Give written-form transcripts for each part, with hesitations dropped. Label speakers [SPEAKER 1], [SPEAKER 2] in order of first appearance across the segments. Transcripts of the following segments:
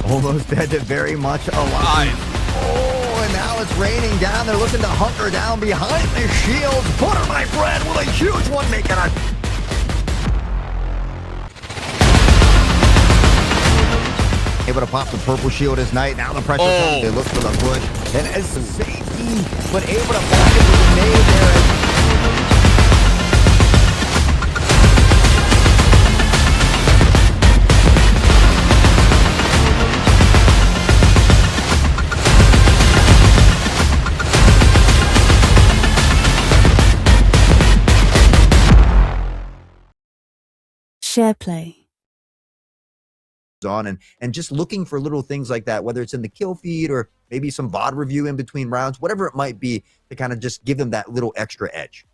[SPEAKER 1] Almost dead to very much alive. Oh, and now it's raining down. They're looking to hunker down behind the shields. Butter my bread with a huge one making a... Able to pop the purple shield as Knight. Now the pressure comes. They look for the push. And as safety, but able to block it with a nade there.
[SPEAKER 2] SharePlay.
[SPEAKER 1] On and just looking for little things like that, whether it's in the kill feed or maybe some VOD review in between rounds, whatever it might be, to kind of just give them that little extra edge.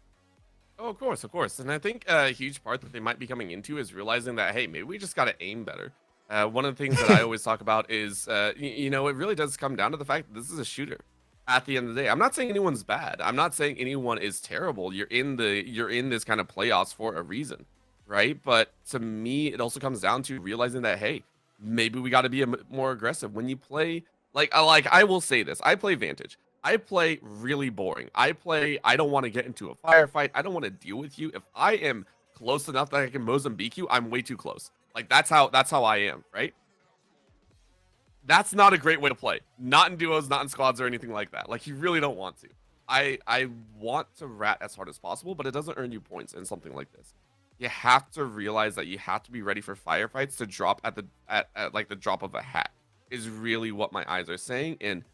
[SPEAKER 3] Oh, of course. And I think a huge part that they might be coming into is realizing that, hey, maybe we just got to aim better. One of the things that I always talk about is, it really does come down to the fact that this is a shooter. At the end of the day, I'm not saying anyone's bad. I'm not saying anyone is terrible. You're in this kind of playoffs for a reason, right? But to me, it also comes down to realizing that, hey, maybe we got to be more aggressive when you play. Like I will say this: I play Vantage. I play really boring. I don't want to get into a firefight. I don't want to deal with you. If I am close enough that I can Mozambique you, I'm way too close. Like that's how I am, right? That's not a great way to play. Not in duos, not in squads or anything like that. Like you really don't want to. I want to rat as hard as possible, but it doesn't earn you points in something like this. You have to realize that you have to be ready for firefights to drop at like the drop of a hat is really what my eyes are saying. And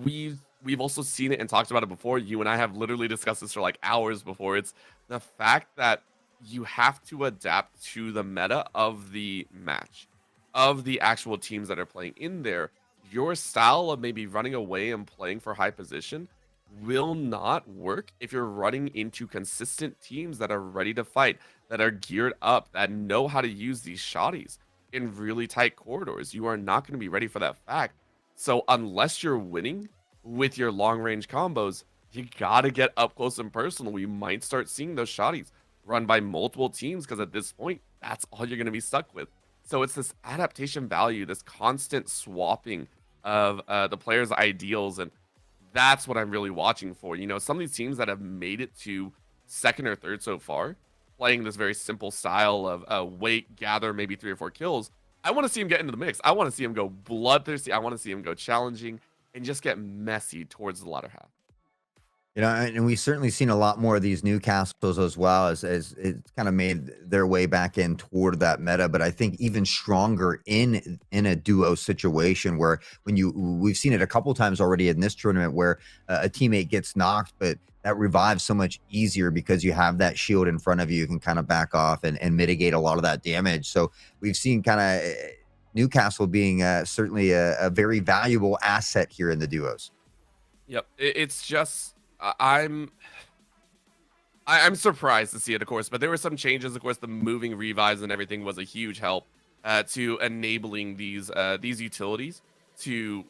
[SPEAKER 3] we've also seen it and talked about it before. You and I have literally discussed this for like hours before. It's the fact that you have to adapt to the meta of the match, of the actual teams that are playing in there. Your style of maybe running away and playing for high position will not work if you're running into consistent teams that are ready to fight, that are geared up, that know how to use these shotties in really tight corridors. You are not going to be ready for that fact. So unless you're winning with your long range combos, you got to get up close and personal. We might start seeing those shotties run by multiple teams because at this point, that's all you're going to be stuck with. So it's this adaptation value, this constant swapping of the players' ideals, and that's what I'm really watching for. Some of these teams that have made it to second or third so far, playing this very simple style of wait, gather, maybe 3 or 4 kills. I want to see him get into the mix. I want to see him go bloodthirsty. I want to see him go challenging and just get messy towards the latter half.
[SPEAKER 1] And we've certainly seen a lot more of these Newcastles as well as it's kind of made their way back in toward that meta. But I think even stronger in a duo situation where we've seen it a couple times already in this tournament where a teammate gets knocked, but that revives so much easier because you have that shield in front of you. You can kind of back off and mitigate a lot of that damage. So we've seen kind of Newcastle being certainly a very valuable asset here in the duos.
[SPEAKER 3] Yep, it's just. I'm surprised to see it, of course, but there were some changes. Of course, the moving revives and everything was a huge help to enabling these utilities to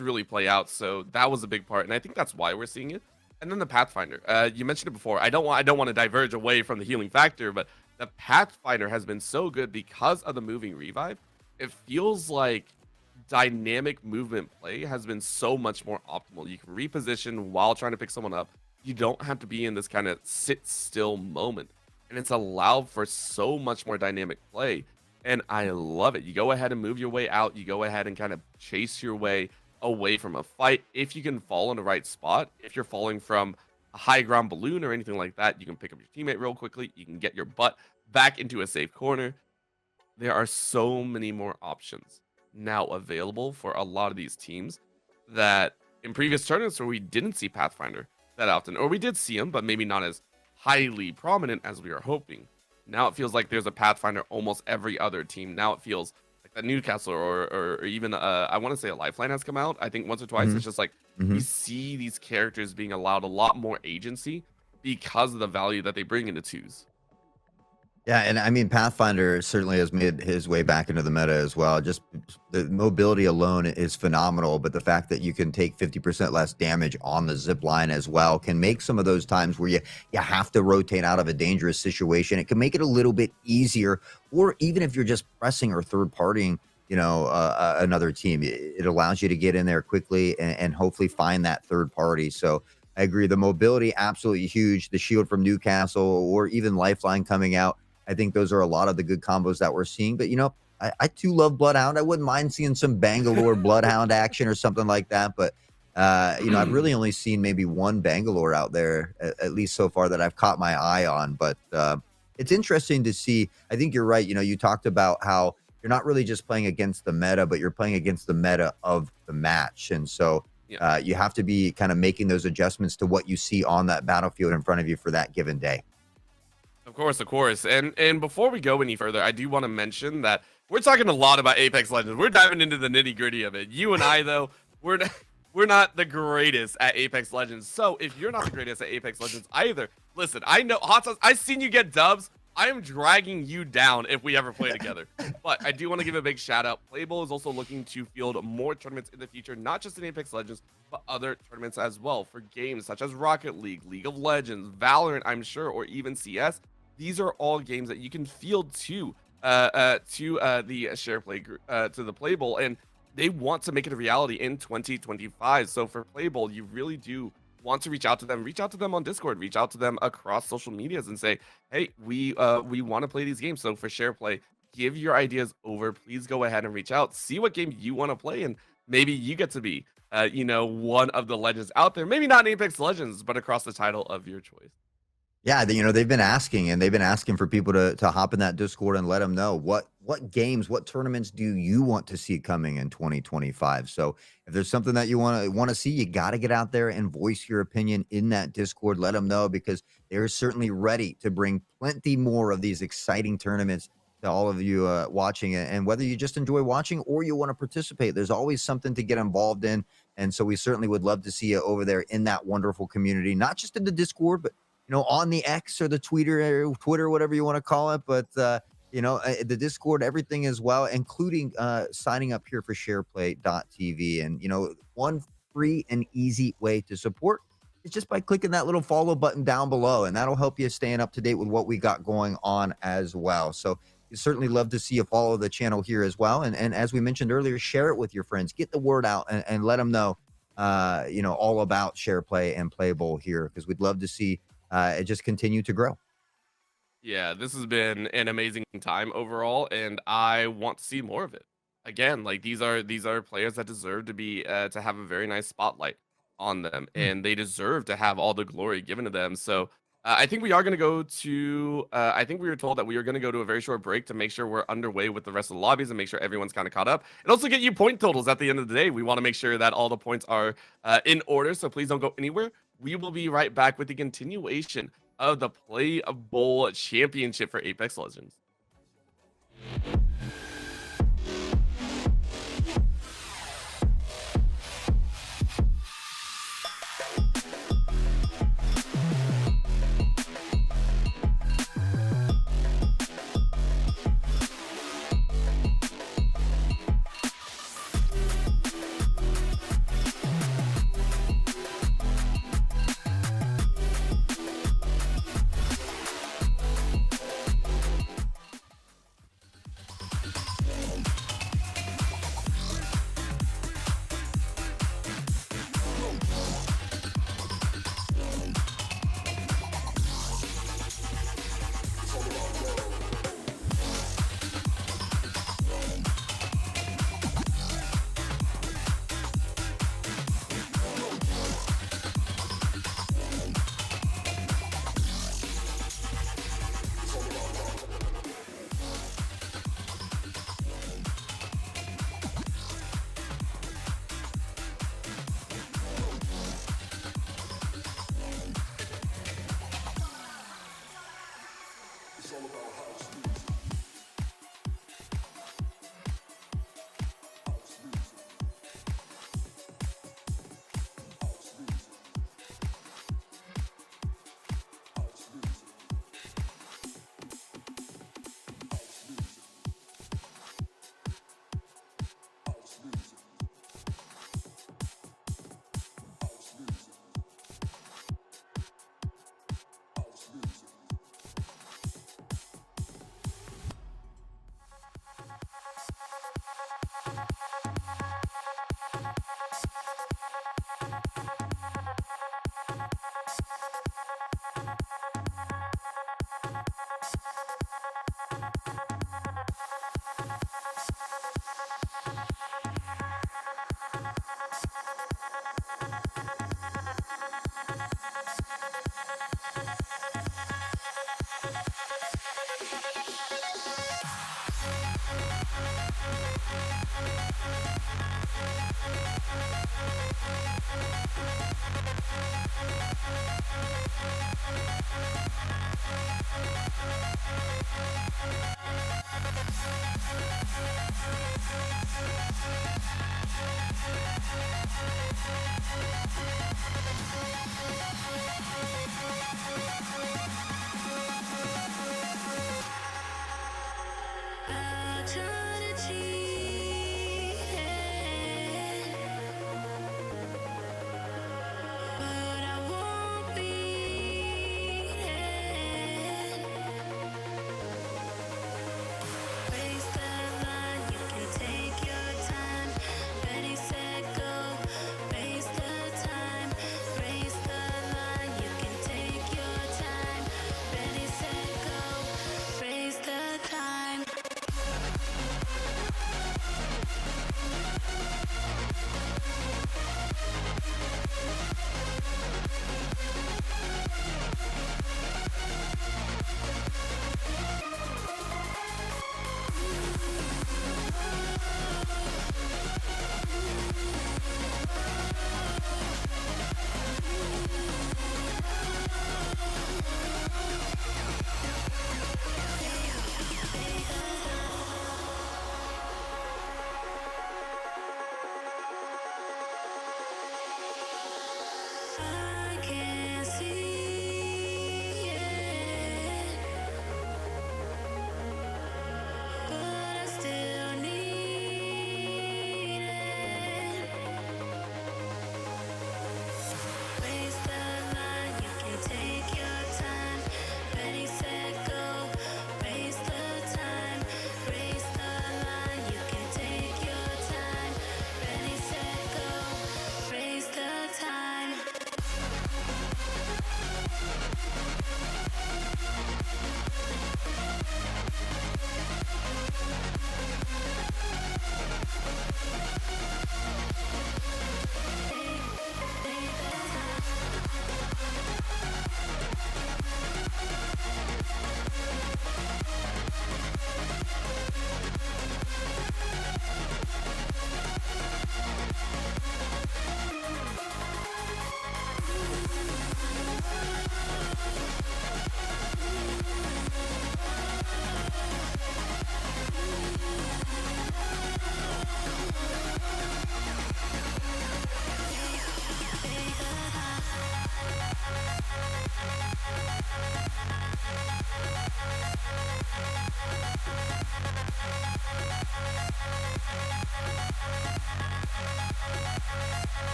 [SPEAKER 3] really play out. So that was a big part, and I think that's why we're seeing it. And then the Pathfinder, you mentioned it before. I don't want to diverge away from the healing factor, but the Pathfinder has been so good because of the moving revive. It feels like dynamic movement play has been so much more optimal. You can reposition while trying to pick someone up. You don't have to be in this kind of sit still moment, and it's allowed for so much more dynamic play, and I love it. You go ahead and move your way out. You go ahead and kind of chase your way away from a fight if you can fall in the right spot. If you're falling from a high ground balloon or anything like that, you can pick up your teammate real quickly. You can get your butt back into a safe corner. There are so many more options now available for a lot of these teams that in previous tournaments where we didn't see Pathfinder that often, or we did see him, but maybe not as highly prominent as we are hoping. Now it feels like there's a Pathfinder almost every other team. Now it feels like that Newcastle or even I want to say a Lifeline has come out. I think once or twice. It's just like we see these characters being allowed a lot more agency because of the value that they bring into twos.
[SPEAKER 1] Yeah, and I mean, Pathfinder certainly has made his way back into the meta as well. Just the mobility alone is phenomenal, but the fact that you can take 50% less damage on the zip line as well can make some of those times where you have to rotate out of a dangerous situation. It can make it a little bit easier, or even if you're just pressing or third partying, another team, it allows you to get in there quickly and hopefully find that third party. So I agree. The mobility absolutely huge. The shield from Newcastle or even Lifeline coming out, I think those are a lot of the good combos that we're seeing. But I too love Bloodhound. I wouldn't mind seeing some Bangalore Bloodhound action or something like that. But I've really only seen maybe one Bangalore out there, at least so far, that I've caught my eye on. But it's interesting to see. I think you're right. You talked about how you're not really just playing against the meta, but you're playing against the meta of the match. And so
[SPEAKER 3] Yeah.
[SPEAKER 1] you have to be kind of making those adjustments to what you see on that battlefield in front of you for that given day.
[SPEAKER 3] Of course, of course. And before we go any further, I do want to mention that we're talking a lot about Apex Legends. We're diving into the nitty-gritty of it. You and I, though, we're not, we're not the greatest at Apex Legends. So if you're not the greatest at Apex Legends either, listen, I know Hot Sauce, I've seen you get dubs. I am dragging you down if we ever play together. But I do want to give a big shout out. PlayBowl is also looking to field more tournaments in the future, not just in Apex Legends, but other tournaments as well for games such as Rocket League, League of Legends, Valorant, I'm sure, or even CS. These are all games that you can field to the SharePlay group, to the PlayBowl, and they want to make it a reality in 2025. So for PlayBowl, you really do want to reach out to them. Reach out to them on Discord. Reach out to them across social medias and say, "Hey, we want to play these games." So for SharePlay, give your ideas over. Please go ahead and reach out. See what game you want to play, and maybe you get to be, one of the legends out there. Maybe not in Apex Legends, but across the title of your choice.
[SPEAKER 1] Yeah, they've been asking, and they've been asking for people to hop in that Discord and let them know what games, what tournaments do you want to see coming in 2025. So if there's something that you want to see, you got to get out there and voice your opinion in that Discord. Let them know, because they're certainly ready to bring plenty more of these exciting tournaments to all of you watching it. And whether you just enjoy watching or you want to participate, there's always something to get involved in. And so we certainly would love to see you over there in that wonderful community, not just in the Discord, but on the X or the Twitter, whatever you want to call it. But, the Discord, everything as well, including signing up here for shareplay.tv. And, one free and easy way to support is just by clicking that little follow button down below. And that'll help you staying up to date with what we got going on as well. So we certainly love to see you follow the channel here as well. And as we mentioned earlier, share it with your friends. Get the word out and let them know, all about SharePlay and PlayBowl here, because we'd love to see it just continue to grow.
[SPEAKER 3] Yeah, this has been an amazing time overall, and I want to see more of it. Again, like these are players that deserve to be to have a very nice spotlight on them,
[SPEAKER 1] Mm.
[SPEAKER 3] and they deserve to have all the glory given to them. So I think we are going to go to. I think we were told that we are going to go to a very short break to make sure we're underway with the rest of the lobbies and make sure everyone's kind of caught up, and also get you point totals at the end of the day. We want to make sure that all the points are in order. So please don't go anywhere. We will be right back with the continuation of the Play Bowl Championship for Apex Legends.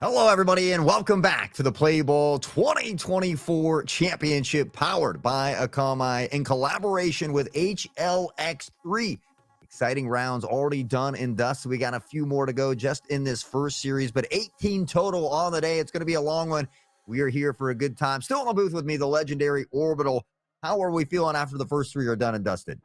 [SPEAKER 1] Hello, everybody, and welcome back to the PlayBowl 2024 Championship powered by Akamai in collaboration with HLX3. Exciting rounds already done and dusted. We got a few more to go just in this first series, but 18 total on the day. It's going to be a long one. We are here for a good time. Still in the booth with me, the legendary Orbital. How are we feeling after the first three are done and dusted?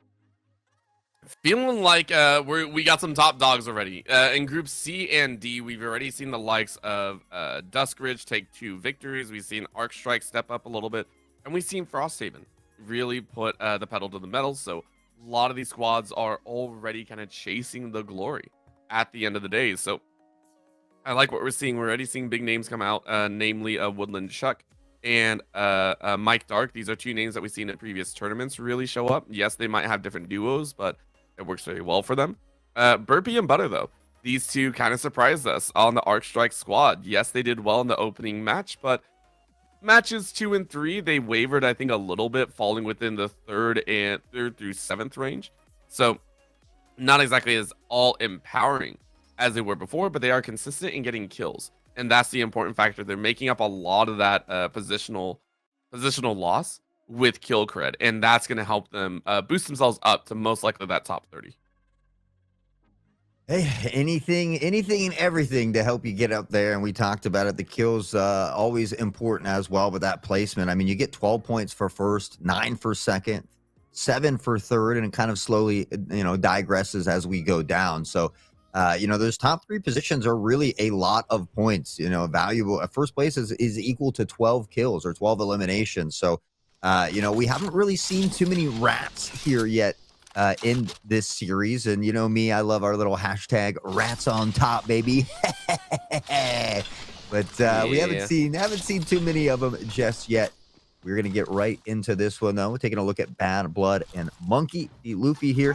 [SPEAKER 3] Feeling like we got some top dogs already. In Group C and D, we've already seen the likes of Duskridge take 2 victories. We've seen Arcstrike step up a little bit, and we've seen Frosthaven really put the pedal to the metal. So a lot of these squads are already kind of chasing the glory at the end of the day. So I like what we're seeing. We're already seeing big names come out, namely Woodland Chuck and Mike Dark. These are 2 names that we've seen at previous tournaments really show up. Yes, they might have different duos, but it works very well for them. Burpee and Butter, though. These 2 kind of surprised us on the Arcstrike squad. Yes, they did well in the opening match, but matches 2 and 3, they wavered, I think, a little bit, falling within the third through 7th range. So not exactly as all empowering as they were before, but they are consistent in getting kills. And that's the important factor. They're making up a lot of that positional loss with kill cred, and that's going to help them boost themselves up to most likely that top 30.
[SPEAKER 1] Hey, anything and everything to help you get up there, and we talked about it. The kills always important as well with that placement. I mean, you get 12 points for first, 9 for second, 7 for third, and it kind of slowly, digresses as we go down. So, those top three positions are really a lot of points. Valuable. First place is equal to 12 kills or 12 eliminations. So, we haven't really seen too many rats here yet in this series. And you know me, I love our little hashtag rats on top, baby. But we
[SPEAKER 3] Yeah.
[SPEAKER 1] haven't seen too many of them just yet. We're gonna get right into this one though. We're taking a look at Bad Blood and Monkey. The Luffy here.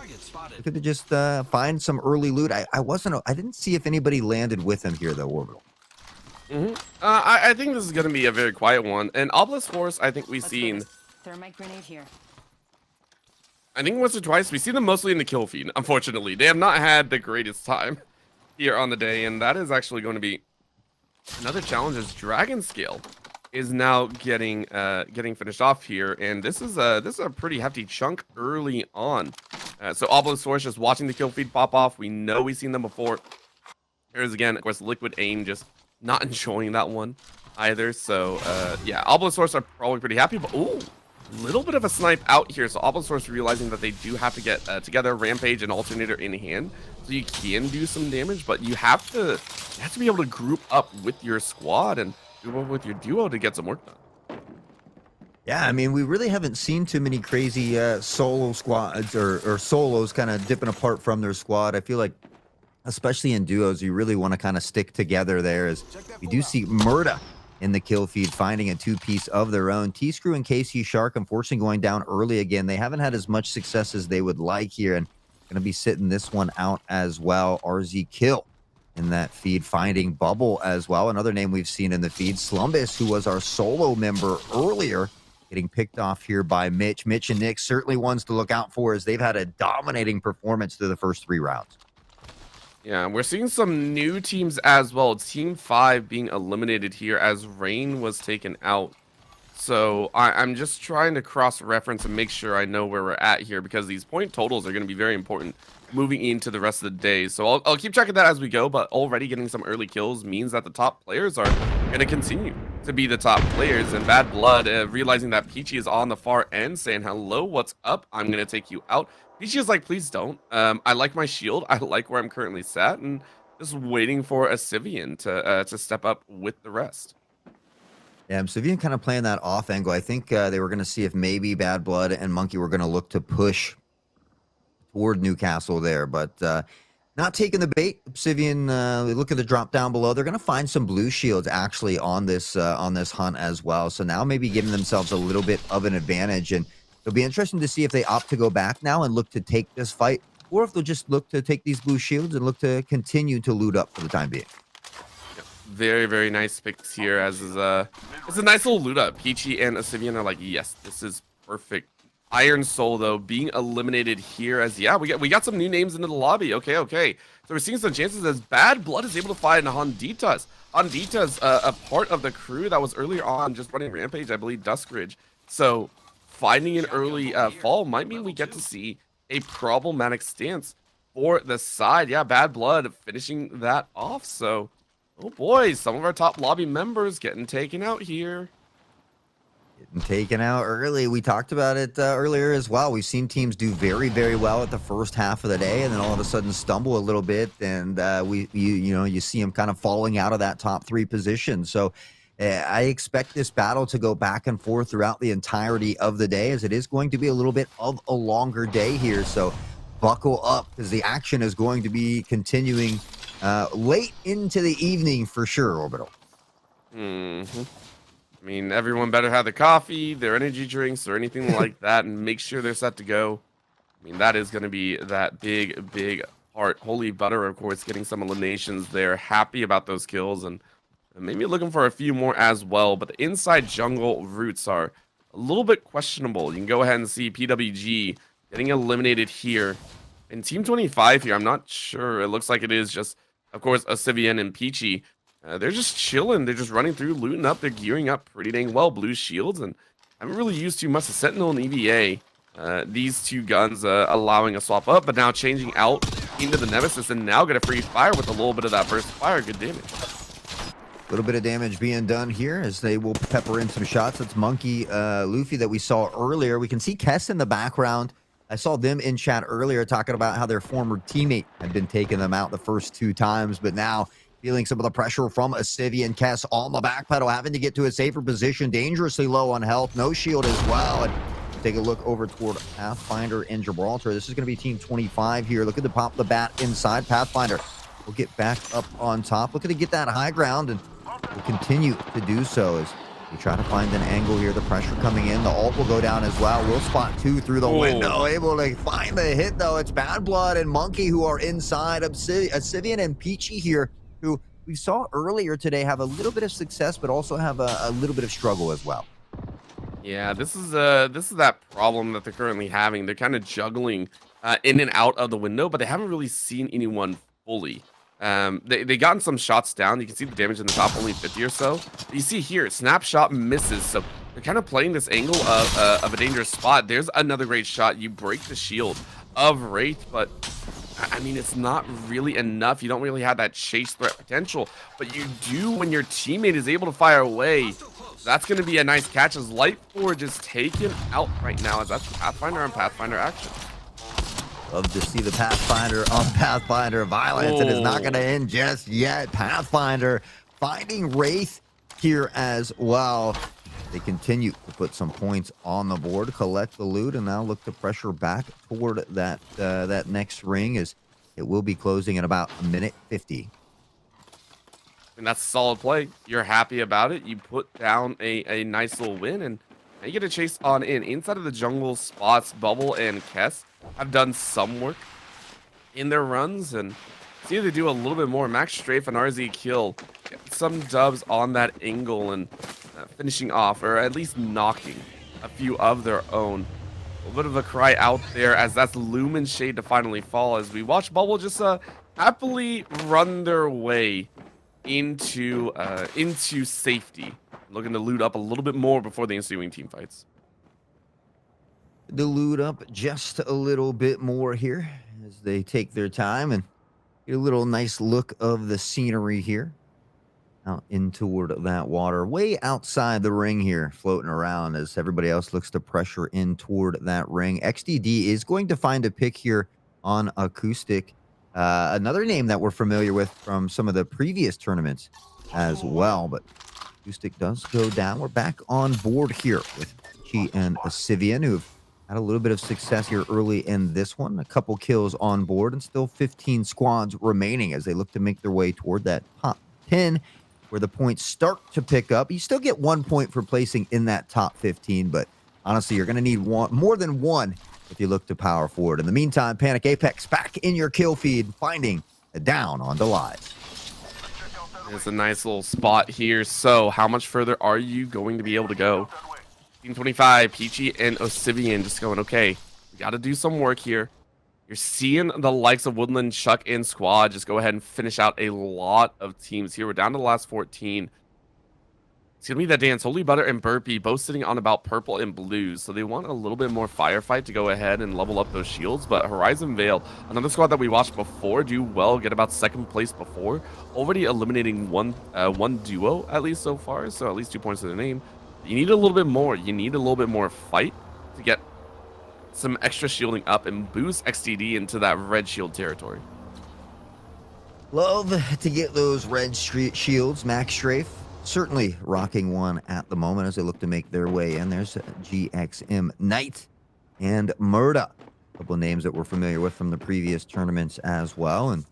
[SPEAKER 1] Looking to just find some early loot. I didn't see if anybody landed with him here though, Orbital.
[SPEAKER 3] I think this is going to be a very quiet one. And Obelisk Force, I think we've
[SPEAKER 2] Let's go
[SPEAKER 3] seen.
[SPEAKER 2] this thermite grenade here.
[SPEAKER 3] I think once or twice. We see them mostly in the kill feed. Unfortunately, they have not had the greatest time here on the day, and that is actually going to be another challenge. As Dragon Scale is now getting finished off here, and this is a pretty hefty chunk early on. So Obelisk Force just watching the kill feed pop off. We know we've seen them before. Here's again, of course, Liquid Aim just not enjoying that one either. So yeah, Obelisk Force are probably pretty happy, but ooh. Little bit of a snipe out here, so Obelisk Force realizing that they do have to get together Rampage and Alternator in hand, so you can do some damage, but you have to be able to group up with your squad and group up with your duo to get some work done.
[SPEAKER 1] Yeah, I mean, we really haven't seen too many crazy solo squads or solos kind of dipping apart from their squad. I feel like, especially in duos, you really want to kind of stick together there. As we do see Murda in the kill feed, finding a two-piece of their own. T-Screw and KC Shark, unfortunately, going down early again. They haven't had as much success as they would like here, and going to be sitting this one out as well. RZ Kill in that feed, finding Bubble as well. Another name we've seen in the feed, Slumbus, who was our solo member earlier, getting picked off here by Mitch. Mitch and Nick certainly ones to look out for, as they've had a dominating performance through the first 3 rounds.
[SPEAKER 3] Yeah, we're seeing some new teams as well. Team 5 being eliminated here as Rain was taken out. So I'm just trying to cross-reference and make sure I know where we're at here, because these point totals are going to be very important moving into the rest of the day. So I'll keep checking that as we go, but already getting some early kills means that the top players are going to continue to be the top players. And Bad Blood, realizing that Peachy is on the far end, saying, hello, what's up? I'm going to take you out. Peachy is like, please don't. I like my shield. I like where I'm currently sat, and just waiting for a Sivian to step up with the rest.
[SPEAKER 1] Yeah, Sivian kind of playing that off angle. I think they were going to see if maybe Bad Blood and Monkey were going to look to push toward Newcastle there, but not taking the bait. Sivian, look at the drop down below. They're going to find some blue shields actually on this hunt as well. So now maybe giving themselves a little bit of an advantage, and it'll be interesting to see if they opt to go back now and look to take this fight, or if they'll just look to take these blue shields and look to continue to loot up for the time being.
[SPEAKER 3] Very, very nice picks here, as is it's a nice little loot up. Peachy and Sivian are like, yes, this is perfect. Iron Soul, though, being eliminated here, as yeah, we got some new names into the lobby. Okay. So we're seeing some chances as Bad Blood is able to find Honditas. Honditas, a part of the crew that was earlier on just running Rampage, I believe, Duskridge. So finding an early fall might mean we get to see a problematic stance for the side. Yeah, Bad Blood finishing that off. So, oh boy, some of our top lobby members getting taken out here.
[SPEAKER 1] Getting taken out early. We talked about it earlier as well. We've seen teams do very, very well at the first half of the day, and then all of a sudden stumble a little bit, and you see them kind of falling out of that top 3 position. So I expect this battle to go back and forth throughout the entirety of the day, as it is going to be a little bit of a longer day here. So buckle up, because the action is going to be continuing late into the evening for sure, Orbital.
[SPEAKER 3] I mean, everyone better have the coffee, their energy drinks, or anything like that, and make sure they're set to go. I mean, that is going to be that big part. Holy Butter, of course, getting some eliminations there. Happy about those kills, and maybe looking for a few more as well. But the inside jungle routes are a little bit questionable. You can go ahead and see PWG getting eliminated here. And Team 25 here, I'm not sure. It looks like it is just, of course, a Sivian and Peachy. They're just chilling. They're just running through, looting up. They're gearing up pretty dang well. Blue shields, and haven't really used too much. The Sentinel and EVA. These two guns allowing a swap up, but now changing out into the Nemesis and now get a free fire with a little bit of that burst fire. Good damage.
[SPEAKER 1] A little bit of damage being done here as they will pepper in some shots. That's Monkey, Luffy that we saw earlier. We can see Kess in the background. I saw them in chat earlier talking about how their former teammate had been taking them out the first 2 times, but now feeling some of the pressure from Asivian. Kess on the back pedal, having to get to a safer position, dangerously low on health, no shield as well. And take a look over toward Pathfinder and Gibraltar. This is going to be Team 25 here. Look at the pop the bat inside. Pathfinder will get back up on top. Looking to get that high ground and will continue to do so as we try to find an angle here. The pressure coming in. The ult will go down as well. We'll spot 2 through the window. Able to find the hit, though. It's Bad Blood and Monkey who are inside. Asivian and Peachy here, who we saw earlier today have a little bit of success, but also have a little bit of struggle as well.
[SPEAKER 3] Yeah, this is that problem that they're currently having. They're kind of juggling in and out of the window, but they haven't really seen anyone fully. They gotten some shots down. You can see the damage in the top, only 50 or so. But you see here, snapshot misses, so they're kind of playing this angle of a dangerous spot. There's another great shot. You break the shield of Wraith, but I mean, it's not really enough. You don't really have that chase threat potential, but you do when your teammate is able to fire away. That's going to be a nice catch as Lightforge is taken out right now, as that's Pathfinder on Pathfinder action.
[SPEAKER 1] Love to see the Pathfinder on Pathfinder violence. It is not going to end just yet. Pathfinder finding Wraith here as well. They continue to put some points on the board, collect the loot, and now look to pressure back toward that next ring, as it will be closing in about a minute 50.
[SPEAKER 3] And that's a solid play. You're happy about it. You put down a nice little win, and now you get a chase on in. Inside of the jungle spots, Bubble and Kess have done some work in their runs, and see if they do a little bit more. Max Strafe and RZ Kill get some dubs on that angle and finishing off, or at least knocking a few of their own. A little bit of a cry out there as that's Lumen Shade to finally fall, as we watch Bubble just happily run their way into safety, looking to loot up a little bit more before the ensuing team fights.
[SPEAKER 1] To loot up just a little bit more here as they take their time and get a little nice look of the scenery here out in toward that water, way outside the ring here, floating around as everybody else looks to pressure in toward that ring. XDD is going to find a pick here on Acoustic. Another name that we're familiar with from some of the previous tournaments as well, but Acoustic does go down. We're back on board here with Chi and Asivian, who've had a little bit of success here early in this one. A couple kills on board and still 15 squads remaining as they look to make their way toward that top 10, where the points start to pick up. You still get 1 point for placing in that top 15, but honestly, you're going to need more than one if you look to power forward. In the meantime, Panic Apex back in your kill feed, finding a down on Delize.
[SPEAKER 3] It's a nice little spot here. So how much further are you going to be able to go? Team 25, Peachy and Asivian just going, okay, we got to do some work here. You're seeing the likes of Woodland, Chuck, and Squad just go ahead and finish out a lot of teams here. We're down to the last 14. It's going to be that dance. Holy Butter and Burpee both sitting on about purple and blues. So they want a little bit more firefight to go ahead and level up those shields. But Horizon Veil, another squad that we watched before, do well, get about second place before. Already eliminating one duo, at least so far. So at least 2 points to the name. You need a little bit more. You need a little bit more fight to get some extra shielding up and boost XTD into that red shield territory.
[SPEAKER 1] Love to get those red shields. Max Strafe certainly rocking one at the moment as they look to make their way in. There's GXM Knight and Murda, a couple of names that we're familiar with from the previous tournaments as well. And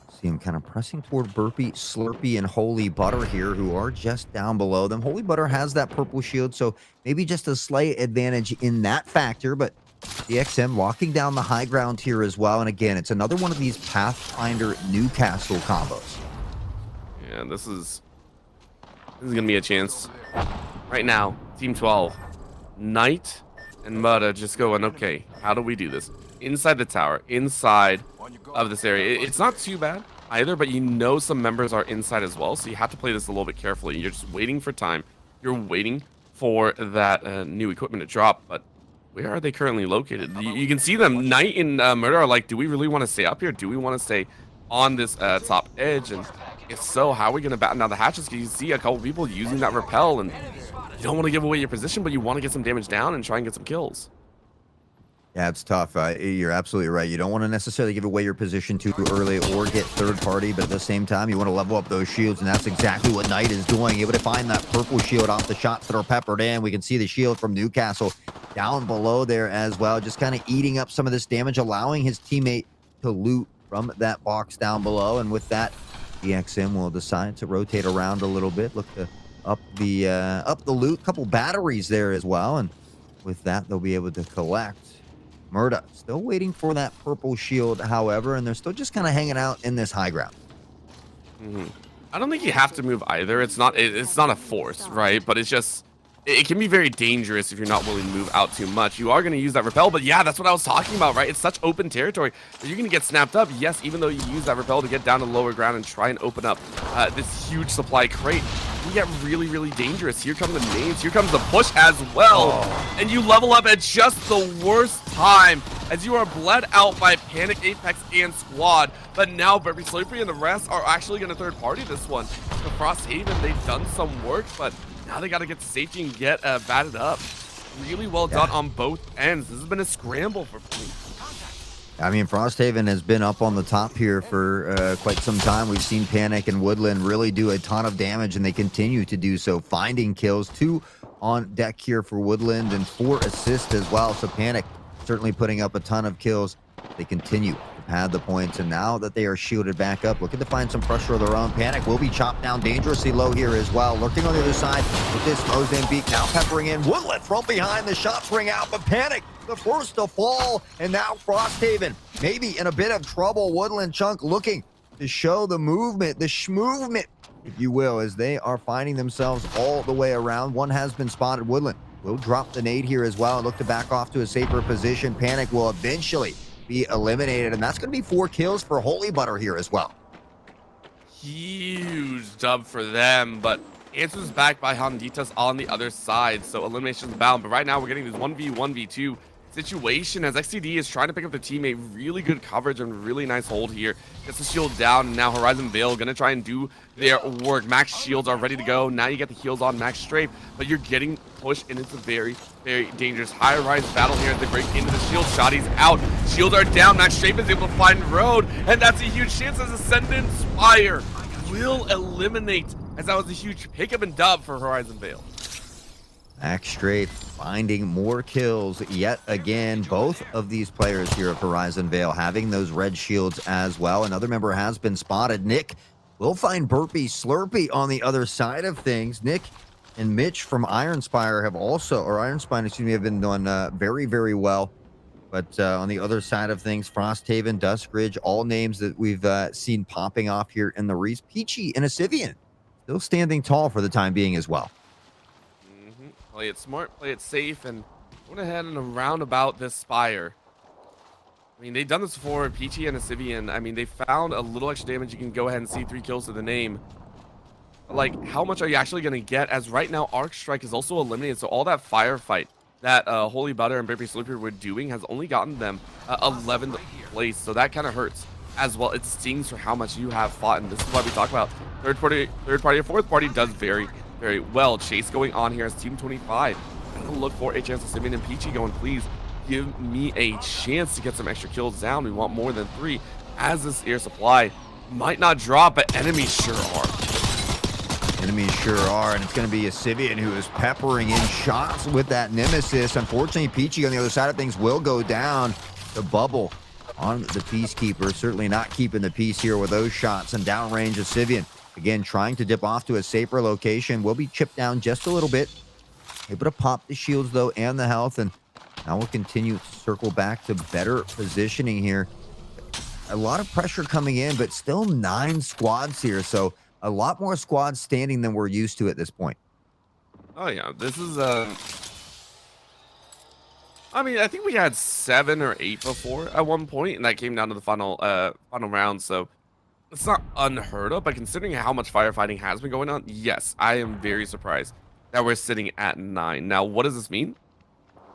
[SPEAKER 1] see him kind of pressing toward Burpee, Slurpee, and Holy Butter here, who are just down below them. Holy Butter has that purple shield, so maybe just a slight advantage in that factor, but DXM walking down the high ground here as well. And again, it's another one of these Pathfinder Newcastle combos.
[SPEAKER 3] Yeah, this is gonna be a chance. Right now, Team 12, Knight and Mudda just going, okay, how do we do this? Inside the tower, inside of this area. It's not too bad either, but you know some members are inside as well, so you have to play this a little bit carefully. You're just waiting for time. You're waiting for that new equipment to drop, but Where are they currently located? You can see them. Knight and Murder are like, do we really want to stay up here? Do we want to stay on this top edge? And if so, how are we going to batten down the hatches? Because you see a couple people using that repel, and you don't want to give away your position, but you want to get some damage down and try and get some kills.
[SPEAKER 1] Yeah, it's tough. You're absolutely right. You don't want to necessarily give away your position too early or get third party, but at the same time, you want to level up those shields, and that's exactly what Knight is doing. Able to find that purple shield off the shots that are peppered in. We can see the shield from Newcastle down below there as well, just kind of eating up some of this damage, allowing his teammate to loot from that box down below. And with that, EXM will decide to rotate around a little bit, look to up the loot, couple batteries there as well, and with that, they'll be able to collect. Murda still waiting for that purple shield, however, and they're still just kind of hanging out in this high ground.
[SPEAKER 3] I don't think you have to move either. It's not a force, right? But it's just it can be very dangerous if you're not willing to move out too much. You are going to use that repel, but yeah, that's what I was talking about, right? It's such open territory that you're going to get snapped up. Yes, even though you use that repel to get down to lower ground and try and open up this huge supply crate, you get really, really dangerous. Here come the nades. Here comes the push as well. And you level up at just the worst time as you are bled out by Panic, Apex, and Squad. But now Burpee Slurpee and the rest are actually going to third party this one. The Frost Haven, they've done some work, but now they got to get to safety and get batted up. Really well done on both ends. This has been a scramble for me.
[SPEAKER 1] I mean, Frosthaven has been up on the top here for quite some time. We've seen Panic and Woodland really do a ton of damage, and they continue to do so, finding kills. 2 on deck here for Woodland and 4 assists as well. So Panic certainly putting up a ton of kills. They continue to pad the points, and now that they are shielded back up, looking to find some pressure of their own. Panic will be chopped down dangerously low here as well. Lurking on the other side with this Mozambique now peppering in. Woodland from behind, the shots ring out, but Panic the first to fall, and now Frosthaven maybe in a bit of trouble. Woodland Chunk looking to show the movement, the schmovement, if you will, as they are finding themselves all the way around. One has been spotted. Woodland will drop the nade here as well and look to back off to a safer position. Panic will eventually be eliminated, and that's going to be 4 kills for Holy Butter here as well.
[SPEAKER 3] Huge dub for them, but answers back by Honditas on the other side, so elimination's bound. But right now we're getting this 1v1v2 situation as XTD is trying to pick up the teammate. Really good coverage and really nice hold here. Gets the shield down, and now Horizon Veil gonna try and do their work. Max shields are ready to go. Now you get the heals on Max Strafe, but you're getting pushed, and it's a very, very dangerous high-rise battle here as they break into the shield. Shotty's out. Shields are down. Max Strafe is able to find Road, and that's a huge chance as Ascendant Spire will eliminate, as that was a huge pickup and dub for Horizon Veil.
[SPEAKER 1] Max Strafe finding more kills yet again. Both of these players here of Horizon Veil having those red shields as well. Another member has been spotted. Nick will find Burpee Slurpee on the other side of things. Nick and Mitch from Ironspire have also, or Ironspine, excuse me, have been doing very, very well. But on the other side of things, Frosthaven, Duskridge, all names that we've seen popping off here in the Reese. Peachy and Asivian still standing tall for the time being as well.
[SPEAKER 3] Play it smart, play it safe, and went ahead and roundabout this Spire. I mean, they've done this before, Peachy and Asivian. I mean, they found a little extra damage. You can go ahead and see 3 kills to the name. But, like, how much are you actually going to get? As right now, Arc Strike is also eliminated, so all that firefight that Holy Butter and Burpee Slurpee were doing has only gotten them 11th place, so that kind of hurts as well. It stings for how much you have fought, and this is why we talk about third party or fourth party does very, very well. Chase going on here as Team 25. I'm gonna look for a chance to Simeon and Peachy going, please give me a chance to get some extra kills down. We want more than 3, as this air supply might not drop, but enemies sure are.
[SPEAKER 1] Enemies sure are, and it's going to be Asivian who is peppering in shots with that Nemesis. Unfortunately, Peachy on the other side of things will go down. The bubble on the Peacekeeper, certainly not keeping the peace here with those shots, and downrange Asivian. Again, trying to dip off to a safer location. Will be chipped down just a little bit. Able to pop the shields, though, and the health. And now we'll continue to circle back to better positioning here. A lot of pressure coming in, but still 9 squads here. So a lot more squads standing than we're used to at this point.
[SPEAKER 3] Oh, yeah. This is... I mean, I think we had 7 or 8 before at one point, and that came down to the final round. So it's not unheard of, but considering how much firefighting has been going on, yes, I am very surprised that we're sitting at 9. Now, what does this mean?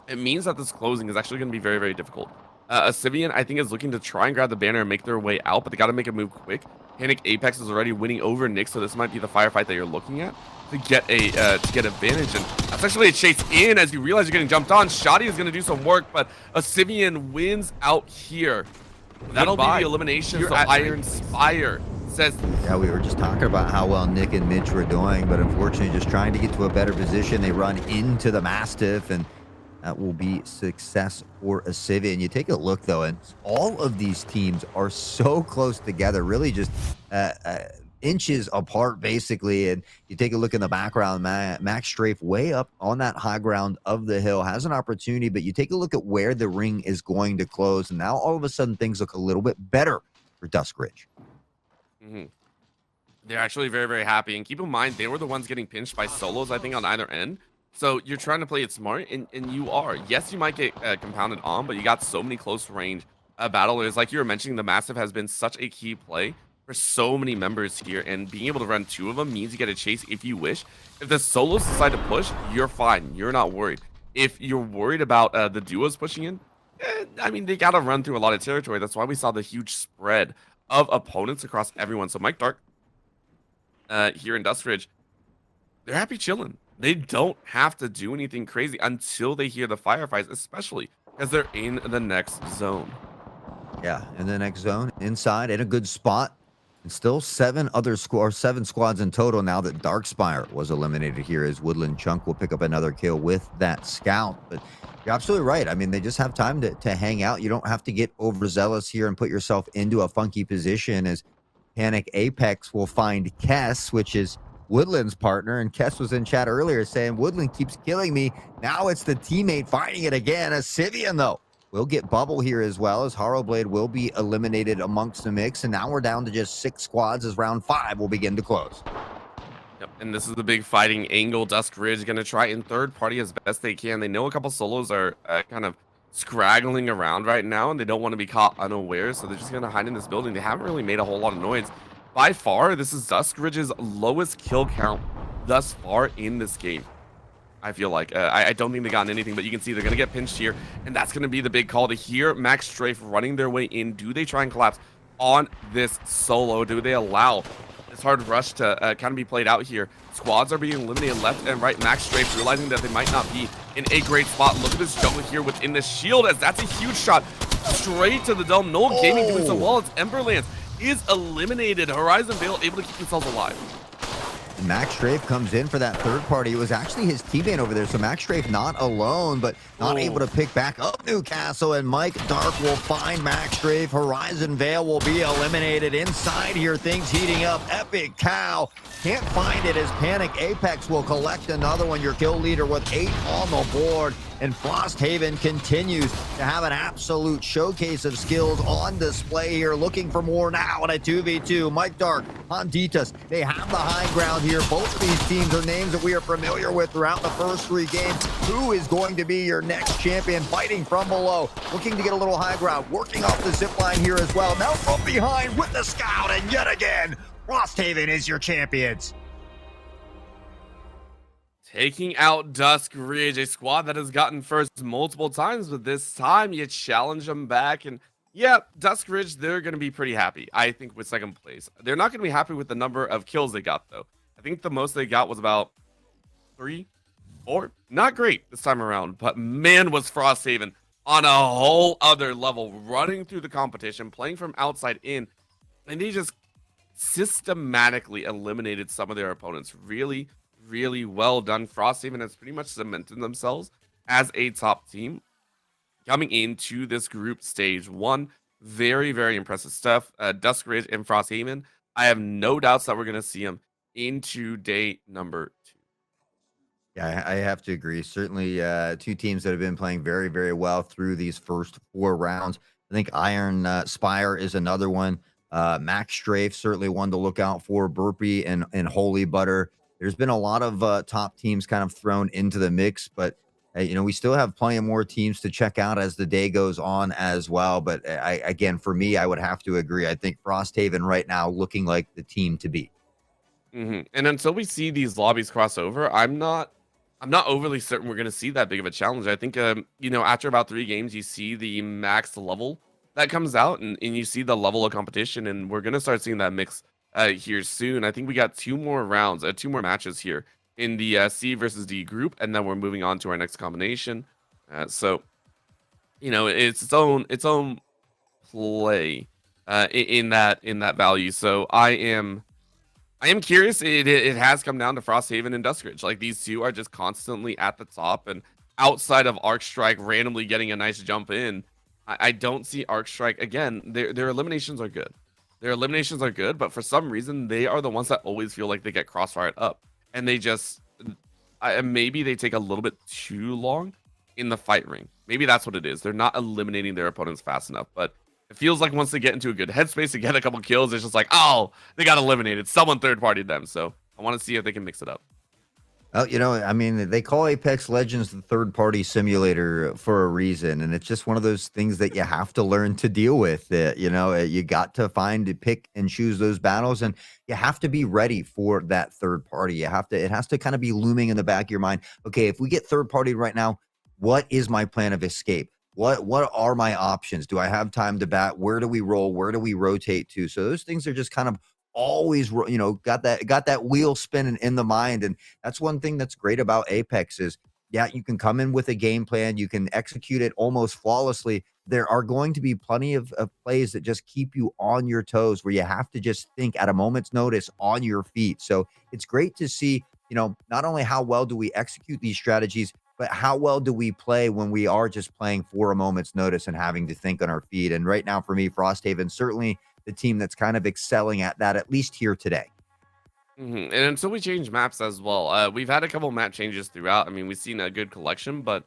[SPEAKER 3] it means that this closing is actually going to be very, very difficult. Acivian, I think, is looking to try and grab the banner and make their way out, but they got to make a move quick. Panic Apex is already winning over Nick, so this might be the firefight that you're looking at to get advantage. And that's actually a chase in as you realize you're getting jumped on. Shoddy is going to do some work, but Acivian wins out here. That'll be the elimination. So Iron Spire says,
[SPEAKER 1] yeah, we were just talking about how well Nick and Mitch were doing, but unfortunately just trying to get to a better position. They run into the Mastiff, and that will be success for Acivian. You take a look, though, and all of these teams are so close together, really just inches apart, basically. And you take a look in the background, Max Strafe way up on that high ground of the hill has an opportunity, but you take a look at where the ring is going to close, and now all of a sudden things look a little bit better for Dusk Ridge.
[SPEAKER 3] They're actually very, very happy. And keep in mind, they were the ones getting pinched by solos, I think, on either end. So you're trying to play it smart, and you are. Yes, you might get compounded on, but you got so many close range battlers. Like you were mentioning, the Massive has been such a key play for so many members here, and being able to run two of them means you get a chase if you wish. If the solos decide to push, you're fine. You're not worried. If you're worried about the duos pushing in, I mean, they got to run through a lot of territory. That's why we saw the huge spread of opponents across everyone. So Mike Dark here in Dusk Ridge, they're happy chilling. They don't have to do anything crazy until they hear the firefights, especially because they're in the next zone.
[SPEAKER 1] Yeah, in the next zone, inside, in a good spot. And still seven squads in total now that Darkspire was eliminated here, as Woodland Chunk will pick up another kill with that scout. But you're absolutely right. I mean, they just have time to hang out. You don't have to get overzealous here and put yourself into a funky position, as Panic Apex will find Kess, which is Woodland's partner. And Kess was in chat earlier saying, Woodland keeps killing me. Now it's the teammate fighting it again. Acivian, though, we'll get Bubble here as well, as Harrowblade will be eliminated amongst the mix. And now we're down to just 6 squads as round 5 will begin to close.
[SPEAKER 3] Yep, and this is the big fighting angle. Dusk Ridge going to try in third party as best they can. They know a couple solos are kind of scraggling around right now, and they don't want to be caught unaware, so they're just going to hide in this building. They haven't really made a whole lot of noise. By far, this is Dusk Ridge's lowest kill count thus far in this game. I feel like I don't think they gotten anything, but you can see they're going to get pinched here, and that's going to be the big call to hear Max Strafe running their way in. Do they try and collapse on this solo? Do they allow this hard rush to kind of be played out here? Squads are being eliminated left and right. Max Strafe realizing that they might not be in a great spot. Look at this jungle here within the shield, as that's a huge shot straight to the dome. Noel Gaming doing so well as Emberlands is eliminated. Horizon Veil able to keep themselves alive.
[SPEAKER 1] Max Strafe comes in for that third party. It was actually his teammate over there, so Max Strafe not alone, but not able to pick back up Newcastle, and Mike Dark will find Max Strafe. Horizon Veil will be eliminated. Inside here, things heating up. Epic Cow can't find it, as Panic Apex will collect another one. Your kill leader with 8 on the board. And Frosthaven continues to have an absolute showcase of skills on display here. Looking for more now in a 2v2. Mike Dark, Honditas, they have the high ground here. Both of these teams are names that we are familiar with throughout the first 3 games. Who is going to be your next champion? Fighting from below, looking to get a little high ground, working off the zip line here as well. Now from behind with the scout, and yet again, Frosthaven is your champions.
[SPEAKER 3] Taking out Dusk Ridge, a squad that has gotten first multiple times, but this time you challenge them back. And yeah, Dusk Ridge, they're going to be pretty happy, I think, with second place. They're not going to be happy with the number of kills they got, though. I think the most they got was about 3, 4. Not great this time around, but man, was Frosthaven on a whole other level, running through the competition, playing from outside in, and they just systematically eliminated some of their opponents. Really well done. Frosthaven has pretty much cemented themselves as a top team coming into this group stage 1. Very impressive stuff. Dusk Ridge and Frosthaven, I have no doubts that we're going to see them into day number 2.
[SPEAKER 1] Yeah, I have to agree. Certainly 2 teams that have been playing very well through these first 4 rounds. I think Iron Spire is another one. Max Strafe, certainly one to look out for. Burpee and Holy Butter. There's been a lot of top teams kind of thrown into the mix, but we still have plenty of more teams to check out as the day goes on as well. But again, for me, I would have to agree. I think Frosthaven right now looking like the team to beat.
[SPEAKER 3] And until we see these lobbies cross over, I'm not I'm not overly certain we're going to see that big of a challenge. I think, you know, after about 3 games, you see the max level that comes out, and you see the level of competition, and we're going to start seeing that mix here soon. I think we got 2 more rounds, 2 more matches here in the C versus D group, and then we're moving on to our next combination. So, you know, it's its own play in that value. So I am curious. It has come down to Frosthaven and Duskridge. Like these two are just constantly at the top, and outside of Arc Strike randomly getting a nice jump in, I don't see Arc Strike again. Their eliminations are good. Their eliminations are good, but for some reason they are the ones that always feel like they get crossfired up, and they just maybe they take a little bit too long in the fight ring. Maybe that's what it is. They're not eliminating their opponents fast enough, but it feels like once they get into a good headspace to get a couple kills, it's just like, oh, they got eliminated. Someone third-partied them. So I want to see if they can mix it up.
[SPEAKER 1] Oh, you know, I mean, they call Apex Legends the third-party simulator for a reason, and it's just one of those things that you have to learn to deal with. You know, you got to pick and choose those battles, and you have to be ready for that third party. It has to kind of be looming in the back of your mind. Okay, if we get third-partied right now, what is my plan of escape? What are my options? Do I have time to bat? Where do we roll? Where do we rotate to? So those things are just kind of always, you know, got that wheel spinning in the mind. And that's one thing that's great about Apex is, yeah, you can come in with a game plan. You can execute it almost flawlessly. There are going to be plenty of plays that just keep you on your toes, where you have to just think at a moment's notice on your feet. So it's great to see, you know, not only how well do we execute these strategies, but how well do we play when we are just playing for a moment's notice and having to think on our feet? And right now, for me, Frosthaven, certainly the team that's kind of excelling at that, at least here today.
[SPEAKER 3] And until we change maps as well, we've had a couple map changes throughout. I mean, we've seen a good collection, but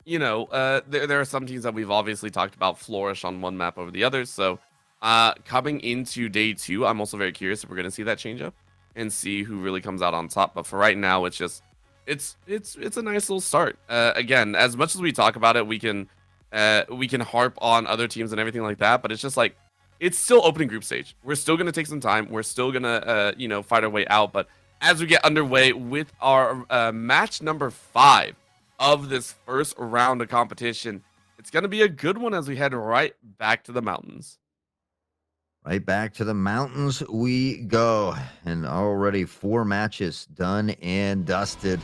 [SPEAKER 3] you know, there are some teams that we've obviously talked about flourish on one map over the others. So coming into day 2, I'm also very curious if we're going to see that change up and see who really comes out on top. But for right now, it's just it's a nice little start. Again, as much as we talk about it, we can harp on other teams and everything like that, but it's just like it's still opening group stage. We're still gonna take some time. We're still gonna you know, fight our way out. But as we get underway with our match number 5 of this first round of competition, it's gonna be a good one as we head right back to the mountains.
[SPEAKER 1] Right back to the mountains we go. And already 4 matches done and dusted.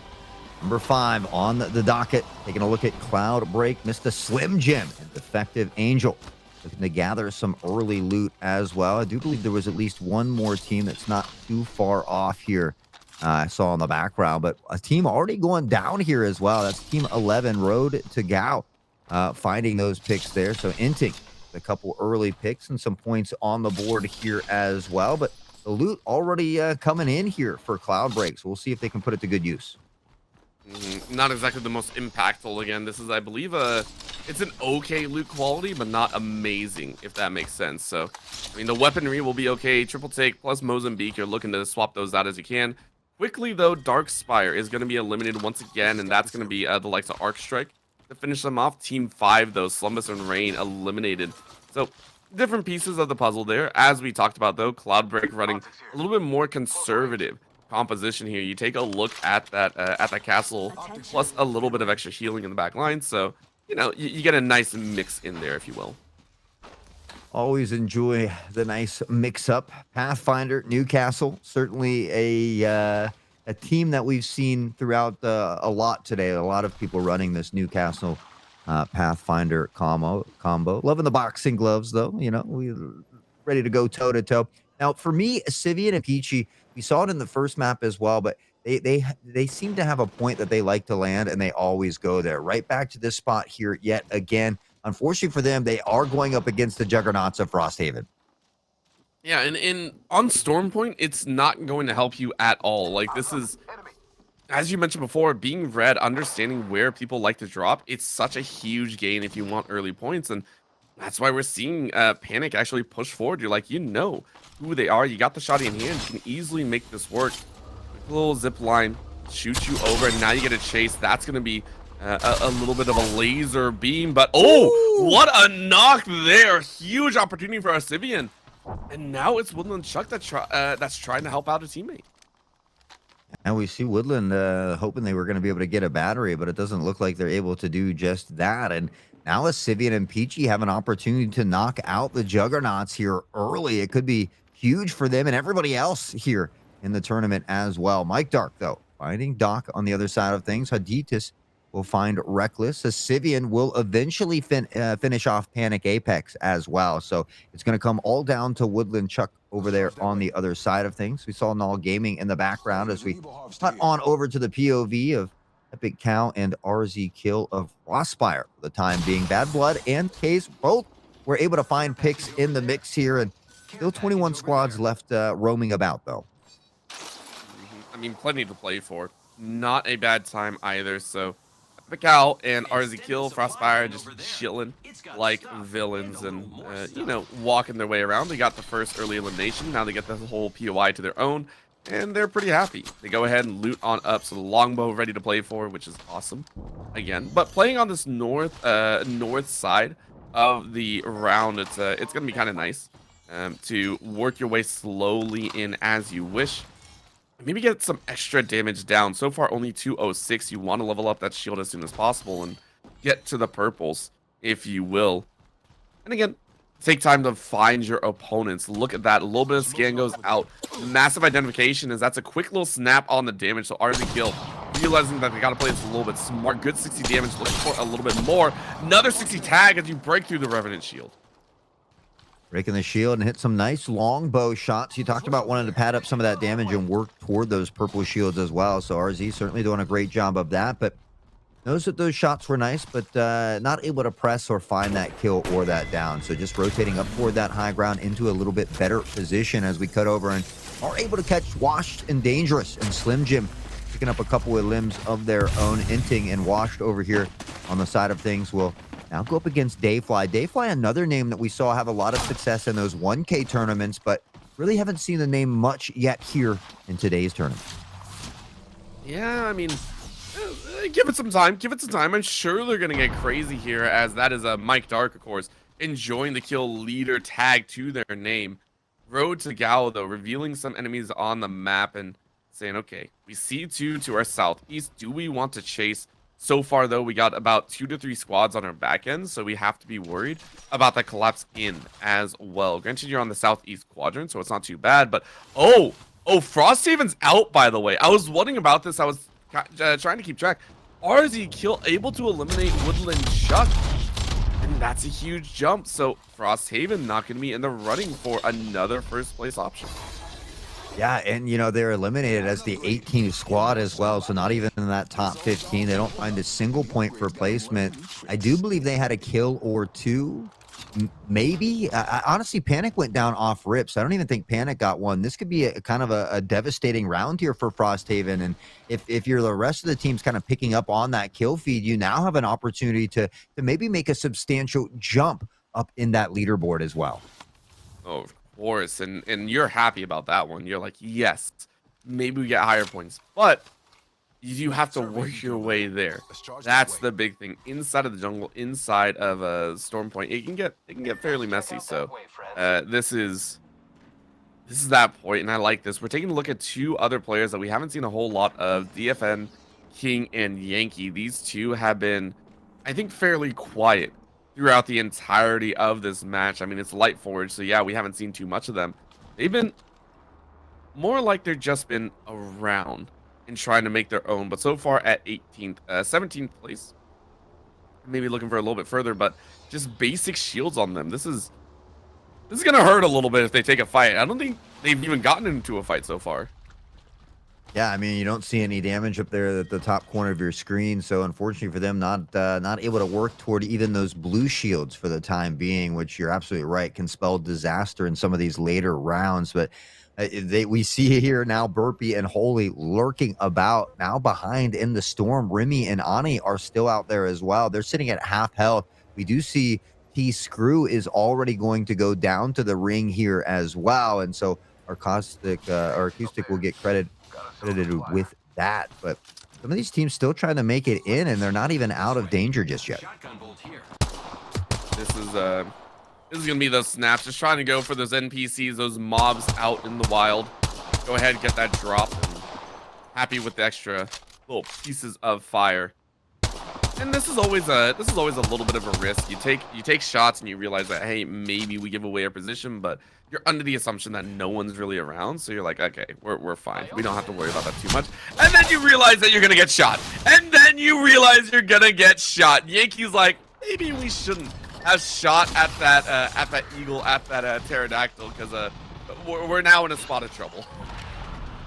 [SPEAKER 1] Number 5 on the docket. Taking a look at Cloudbreak, Mr. Slim Jim, and Defective Angel. Looking to gather some early loot as well. I do believe there was at least one more team that's not too far off here. I saw in the background, but a team already going down here as well. That's Team 11, Road to Gao, finding those picks there. So Inting, a couple early picks and some points on the board here as well. But the loot already coming in here for Cloudbreak. So we'll see if they can put it to good use.
[SPEAKER 3] Not exactly the most impactful. Again, this is, I believe, it's an okay loot quality, but not amazing, if that makes sense. So, I mean, the weaponry will be okay. Triple take plus Mozambique. You're looking to swap those out as you can. Quickly, though, Dark Spire is going to be eliminated once again, and that's going to be the likes of Arc Strike to finish them off. Team 5, though, Slumbus and Rain eliminated. So, different pieces of the puzzle there. As we talked about, though, Cloudbreak running a little bit more conservative composition here. You take a look at that castle, plus a little bit of extra healing in the back line. So, you know, you get a nice mix in there, if you will.
[SPEAKER 1] Always enjoy the nice mix-up. Pathfinder, Newcastle, certainly a team that we've seen throughout a lot today. A lot of people running this Newcastle Pathfinder combo. Loving the boxing gloves, though. You know, we ready to go toe-to-toe. Now, for me, Sivian and Peachy, we saw it in the first map as well, but they seem to have a point that they like to land, and they always go there. Right back to this spot here yet again. Unfortunately for them, they are going up against the juggernauts of Frosthaven.
[SPEAKER 3] Yeah, and on Storm Point, it's not going to help you at all. Like, this is, as you mentioned before, being red, understanding where people like to drop, it's such a huge gain if you want early points, and that's why we're seeing Panic actually push forward. You're like, you know who they are. You got the shotty in hand. You can easily make this work. Quick little zip line, shoot you over, and now you get a chase. That's going to be a little bit of a laser beam, but oh, what a knock there. Huge opportunity for our Sivian. And now it's Woodland Chuck that's trying to help out a teammate.
[SPEAKER 1] And we see Woodland hoping they were going to be able to get a battery, but it doesn't look like they're able to do just that. And now Sivian and Peachy have an opportunity to knock out the Juggernauts here early. It could be huge for them and everybody else here in the tournament as well. Mike Dark, though, finding Doc on the other side of things. Haditis will find Reckless. Sivian will eventually finish off Panic Apex as well. So it's going to come all down to Woodland Chuck over there on the other side of things. We saw Null Gaming in the background as we cut on over to the POV of Epic Cow and RZ Kill of Frostfire for the time being. Bad Blood and Case both were able to find picks in the mix here, and still 21 squads left roaming about, though.
[SPEAKER 3] I mean, plenty to play for. Not a bad time either, so Epic Cow and RZ Kill, Frostfire just chilling like villains and, you know, walking their way around. They got the first early elimination. Now they get the whole POI to their own, and they're pretty happy. They go ahead and loot on up, so the longbow ready to play for, which is awesome. Again, but playing on this north side of the round, it's gonna be kind of nice to work your way slowly in as you wish. Maybe get some extra damage down. So far, only 206. You want to level up that shield as soon as possible and get to the purples, if you will. And again, take time to find your opponents. Look at that. A little bit of scan goes out. Massive identification is that's a quick little snap on the damage. So RZ Kill, realizing that they got to play this a little bit smart. Good 60 damage. Looking for a little bit more. Another 60 tag as you break through the Revenant shield.
[SPEAKER 1] Breaking the shield and hit some nice longbow shots. You talked about wanting to pad up some of that damage and work toward those purple shields as well. So RZ certainly doing a great job of that. But knows that those shots were nice, but not able to press or find that kill or that down. So just rotating up toward that high ground into a little bit better position as we cut over and are able to catch Washed and Dangerous and Slim Jim picking up a couple of limbs of their own. Inting and Washed over here on the side of things will now go up against Dayfly. Dayfly, another name that we saw have a lot of success in those 1K tournaments, but really haven't seen the name much yet here in today's tournament.
[SPEAKER 3] Yeah, I mean, give it some time. Give it some time. I'm sure they're going to get crazy here, as that is a Mike Dark, of course, enjoying the kill leader tag to their name. Road to Gao, though, revealing some enemies on the map and saying, okay, we see two to our southeast. Do we want to chase? So far, though, we got about 2 to 3 squads on our back end, so we have to be worried about that collapse in as well. Granted, you're on the southeast quadrant, so it's not too bad, but oh, Frosthaven's out, by the way. I was wondering about this. I was trying to keep track. RZ Kill able to eliminate Woodland Chuck, and that's a huge jump. So Frosthaven not going to be in the running for another first place option.
[SPEAKER 1] Yeah, and, you know, they're eliminated as the 18th squad as well, so not even in that top 15. They don't find a single point for placement. I do believe they had a kill or two, maybe. Honestly, Panic went down off rips. I don't even think Panic got one. This could be a kind of a devastating round here for Frosthaven, and if you're the rest of the team's kind of picking up on that kill feed, you now have an opportunity to maybe make a substantial jump up in that leaderboard as well.
[SPEAKER 3] Oh, course, and you're happy about that one. You're like, yes, maybe we get higher points, but you have to work your way there. That's the big thing. Inside of the jungle, inside of a storm point, it can get fairly messy. So this is that point, and I like this. We're taking a look at 2 other players that we haven't seen a whole lot of: DFN, King, and Yankee. These 2 have been, I think, fairly quiet throughout the entirety of this match. I mean, it's Light Forge, so yeah, we haven't seen too much of them. They've been more like they've just been around and trying to make their own, but so far at 17th place. Maybe looking for a little bit further, but just basic shields on them. This is gonna hurt a little bit if they take a fight. I don't think they've even gotten into a fight so far.
[SPEAKER 1] Yeah, I mean, you don't see any damage up there at the top corner of your screen, so unfortunately for them, not able to work toward even those blue shields for the time being, which you're absolutely right, can spell disaster in some of these later rounds. But we see here now Burpee and Holy lurking about, now behind in the storm. Remy and Ani are still out there as well. They're sitting at half health. We do see T-Screw is already going to go down to the ring here as well, and so our Acoustic will get credited with that. But some of these teams still trying to make it in, and they're not even out of danger just yet.
[SPEAKER 3] This is gonna be those snaps, just trying to go for those NPCs, those mobs out in the wild. Go ahead, get that drop, and happy with the extra little pieces of fire. And this is always a little bit of a risk. You take shots and you realize that, hey, maybe we give away our position, but you're under the assumption that no one's really around, so you're like, okay, we're fine. We don't have to worry about that too much. And then you realize that you're gonna get shot. And then you realize you're gonna get shot. Yankee's like, maybe we shouldn't have shot at that eagle, at that pterodactyl, because we're now in a spot of trouble.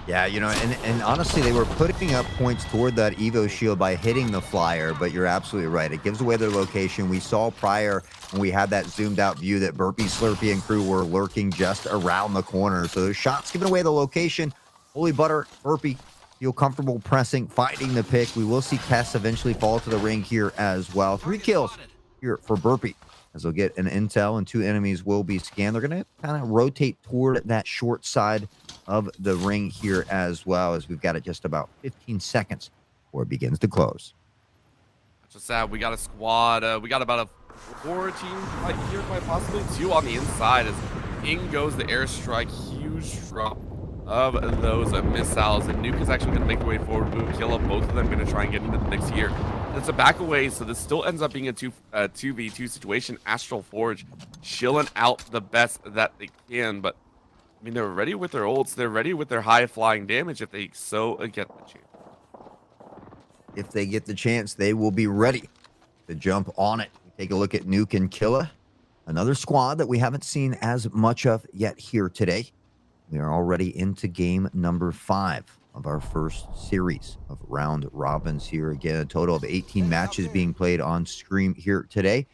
[SPEAKER 1] Yeah, you know, and honestly, they were putting up points toward that Evo shield by hitting the flyer, but you're absolutely right. It gives away their location. We saw prior when we had that zoomed out view that Burpee, Slurpee, and crew were lurking just around the corner. So those shots giving away the location. Holy Butter, Burpee, feel comfortable pressing, finding the pick. We will see Tess eventually fall to the ring here as well. 3 kills here for Burpee, as they'll get an intel and 2 enemies will be scanned. They're going to kind of rotate toward that short side of the ring here as well, as we've got it just about 15 seconds before it begins to close.
[SPEAKER 3] That's just sad. We got a squad. We got about a 4 team right here, quite possibly 2 on the inside. As in goes the airstrike, huge drop of those missiles, and Nuke is actually going to make their way forward. Boom, kill up both of them. Going to try and get into the mix here. It's a back away, so this still ends up being a 2v2 situation. Astral Forge chilling out the best that they can, but I mean, they're ready with their ults. They're ready with their high flying damage if they so get the chance.
[SPEAKER 1] If they get the chance, they will be ready to jump on it. Take a look at Nuke and Killa, another squad that we haven't seen as much of yet here today. We are already into game number 5 of our first series of round robins here. Again, a total of 18 matches being played on stream here today.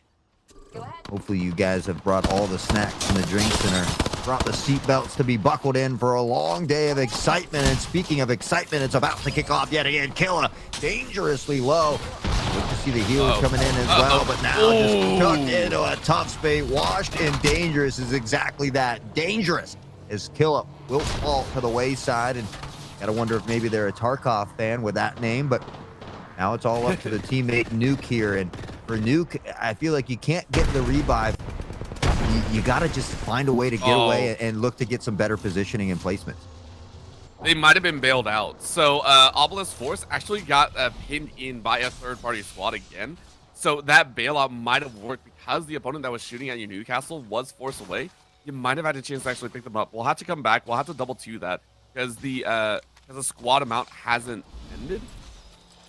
[SPEAKER 1] Hopefully you guys have brought all the snacks and the drinks and are brought the seatbelts to be buckled in for a long day of excitement. And speaking of excitement, it's about to kick off yet again. Killa dangerously low. Look to see the healer coming in as well, but now just tucked into a tough spate. Washed and dangerous is exactly that. Dangerous as Killa will fall to the wayside, and gotta wonder if maybe they're a Tarkov fan with that name, but now it's all up to the teammate Nuke here. And for Nuke, I feel like you can't get the revive. You got to just find a way to get away and look to get some better positioning and placements.
[SPEAKER 3] They might have been bailed out. So Obelisk Force actually got pinned in by a third-party squad again. So that bailout might have worked because the opponent that was shooting at your Newcastle was forced away. You might have had a chance to actually pick them up. We'll have to come back. We'll have to double to that because the squad amount hasn't ended.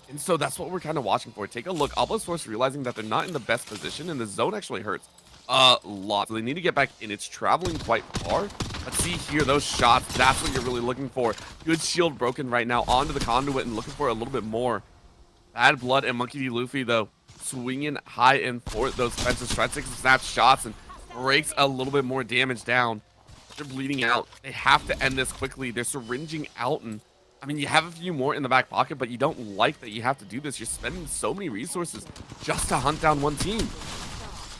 [SPEAKER 3] And so that's what we're kind of watching for. Take a look. Obelisk Force realizing that they're not in the best position, and the zone actually hurts a lot. So they need to get back in. It's traveling quite far. But see here, those shots, that's what you're really looking for. Good shield broken right now onto the conduit and looking for a little bit more. Bad Blood and Monkey D. Luffy, though, swinging high and forth. Those fences try to take some snap shots and breaks a little bit more damage down. They're bleeding out. They have to end this quickly. They're syringing out, and I mean, you have a few more in the back pocket, but you don't like that you have to do this. You're spending so many resources just to hunt down one team.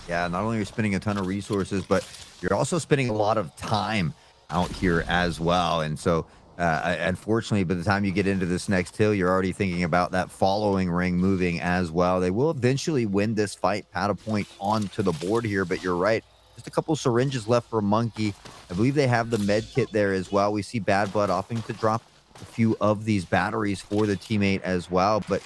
[SPEAKER 1] Yeah, not only are you spending a ton of resources, but you're also spending a lot of time out here as well. And so, unfortunately, by the time you get into this next hill, you're already thinking about that following ring moving as well. They will eventually win this fight, pat a point onto the board here, but you're right. Just a couple syringes left for Monkey. I believe they have the med kit there as well. We see Bad Blood opting to drop a few of these batteries for the teammate as well. But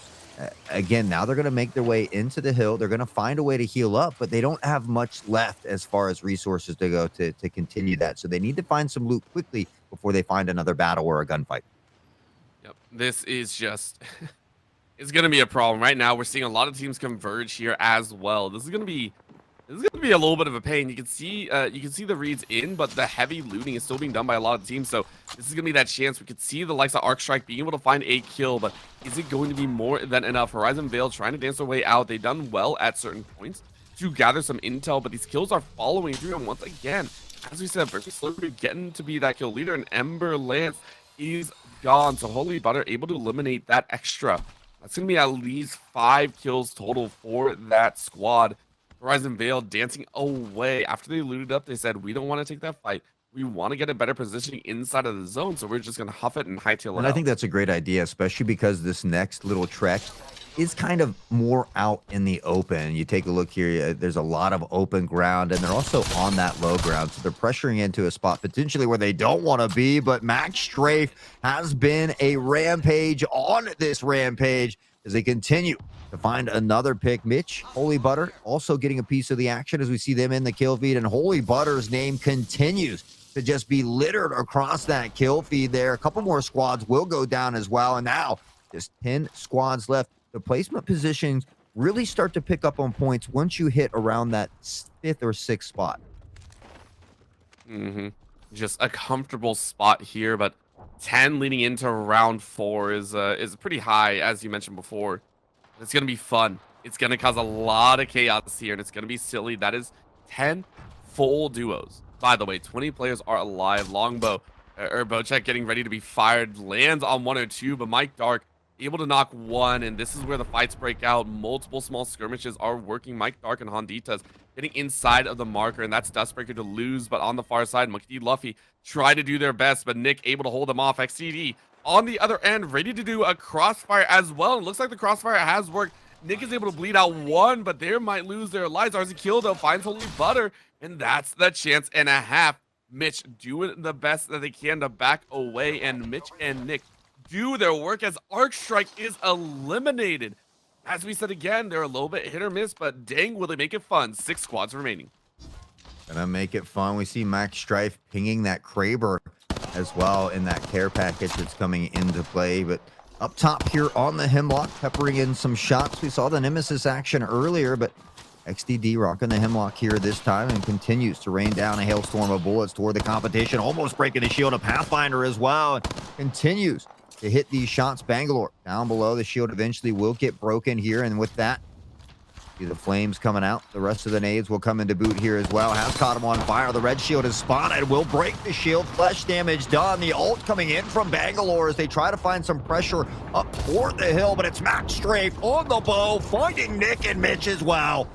[SPEAKER 1] again, now they're going to make their way into the hill. They're going to find a way to heal up, but they don't have much left as far as resources to go to continue that. So they need to find some loot quickly before they find another battle or a gunfight.
[SPEAKER 3] Yep, this is just it's going to be a problem right now. We're seeing a lot of teams converge here as well. This is going to be a little bit of a pain. You can see the reads in, but the heavy looting is still being done by a lot of teams. So this is gonna be that chance. We could see the likes of Arc Strike being able to find a kill, but is it going to be more than enough? Horizon Veil trying to dance their way out. They've done well at certain points to gather some intel, but these kills are following through. And once again, as we said, Burpee Slurpee getting to be that kill leader, and Ember Lance is gone. So Holy Butter able to eliminate that extra. That's gonna be at least 5 kills total for that squad. Horizon Veil dancing away. After they looted up, they said, we don't want to take that fight. We want to get a better positioning inside of the zone, so we're just going to huff it and hightail it
[SPEAKER 1] And I think that's a great idea, especially because this next little trek is kind of more out in the open. You take a look here, there's a lot of open ground, and they're also on that low ground, so they're pressuring into a spot potentially where they don't want to be, but Max Strafe has been a rampage on this rampage as they continue to find another pick. Mitch, Holy Butter, also getting a piece of the action as we see them in the kill feed, and Holy Butter's name continues to just be littered across that kill feed there. A couple more squads will go down as well, and now just 10 squads left. The placement positions really start to pick up on points once you hit around that 5th or 6th spot.
[SPEAKER 3] Just a comfortable spot here, but 10 leading into round 4 is pretty high, as you mentioned before. It's gonna be fun. It's gonna cause a lot of chaos here, and it's gonna be silly. That is 10 full duos. By the way, 20 players are alive. Longbow or Bocek getting ready to be fired, lands on 1 or 2, but Mike Dark able to knock 1, and this is where the fights break out. Multiple small skirmishes are working. Mike Dark and Honditas getting inside of the marker, and that's Dustbreaker to lose. But on the far side, Makdi Luffy try to do their best, but Nick able to hold them off. XCD on the other end, ready to do a crossfire as well. It looks like the crossfire has worked. Nick is able to bleed out 1, but they might lose their lives. RZ Kill, though, finds Holy Butter, and that's the chance and a half. Mitch doing the best that they can to back away, and Mitch and Nick do their work as Arc Strike is eliminated. As we said again, they're a little bit hit or miss, but dang, will they make it fun? 6 squads remaining.
[SPEAKER 1] Gonna make it fun. We see Max Strife pinging that Kraber as well in that care package that's coming into play. But up top here on the Hemlock, peppering in some shots. We saw the Nemesis action earlier, but XDD rocking the Hemlock here this time and continues to rain down a hailstorm of bullets toward the competition, almost breaking the shield of Pathfinder as well. And continues to hit these shots. Bangalore down below. The shield eventually will get broken here, and with that, see the flames coming out. The rest of the nades will come into boot here as well. Has caught him on fire. The red shield is spotted. Will break the shield. Flesh damage done. The ult coming in from Bangalore as they try to find some pressure up toward the hill, but it's Max Strafe on the bow, finding Nick and Mitch as well.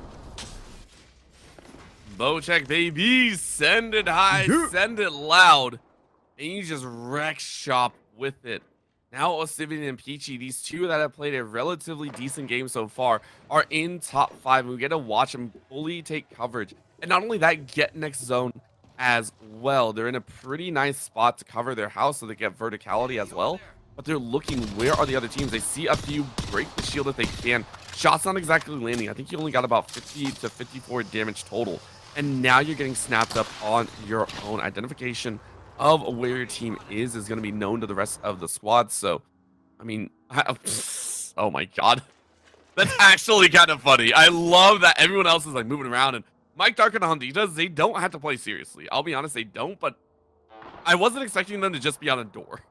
[SPEAKER 3] Bocek, baby, send it high, send it loud, and you just wreck shop with it. Now Osivian and Peachy, these two that have played a relatively decent game so far, are in top 5, and we get to watch them fully take coverage. And not only that, get next zone as well. They're in a pretty nice spot to cover their house so they get verticality as well. But they're looking, where are the other teams? They see a few break the shield if they can. Shots not exactly landing. I think you only got about 50 to 54 damage total. And now you're getting snapped up on your own. Identification of where your team is going to be known to the rest of the squad. So, I mean, oh my God. That's actually kind of funny. I love that everyone else is like moving around. And Mike Dark and Honditas, they don't have to play seriously. I'll be honest, they don't. But I wasn't expecting them to just be on a door.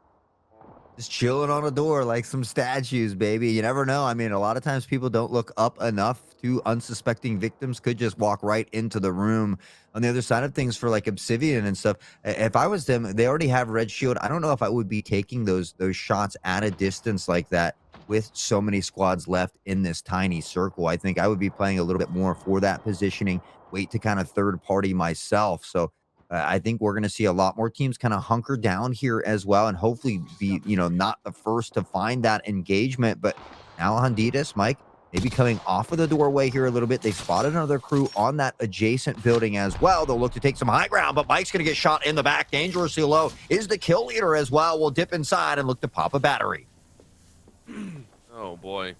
[SPEAKER 1] Just chilling on a door like some statues, baby. You never know. I mean, a lot of times people don't look up enough to unsuspecting victims, could just walk right into the room. On the other side of things for like Obsidian and stuff, if I was them, they already have red shield. I don't know if I would be taking those shots at a distance like that with so many squads left in this tiny circle. I think I would be playing a little bit more for that positioning, wait to kind of third party myself. So I think we're going to see a lot more teams kind of hunker down here as well, and hopefully be, not the first to find that engagement. But now Honditas, Mike, maybe coming off of the doorway here a little bit. They spotted another crew on that adjacent building as well. They'll look to take some high ground, but Mike's going to get shot in the back. Dangerously low is the kill leader as well. We'll dip inside and look to pop a battery.
[SPEAKER 3] Oh, boy.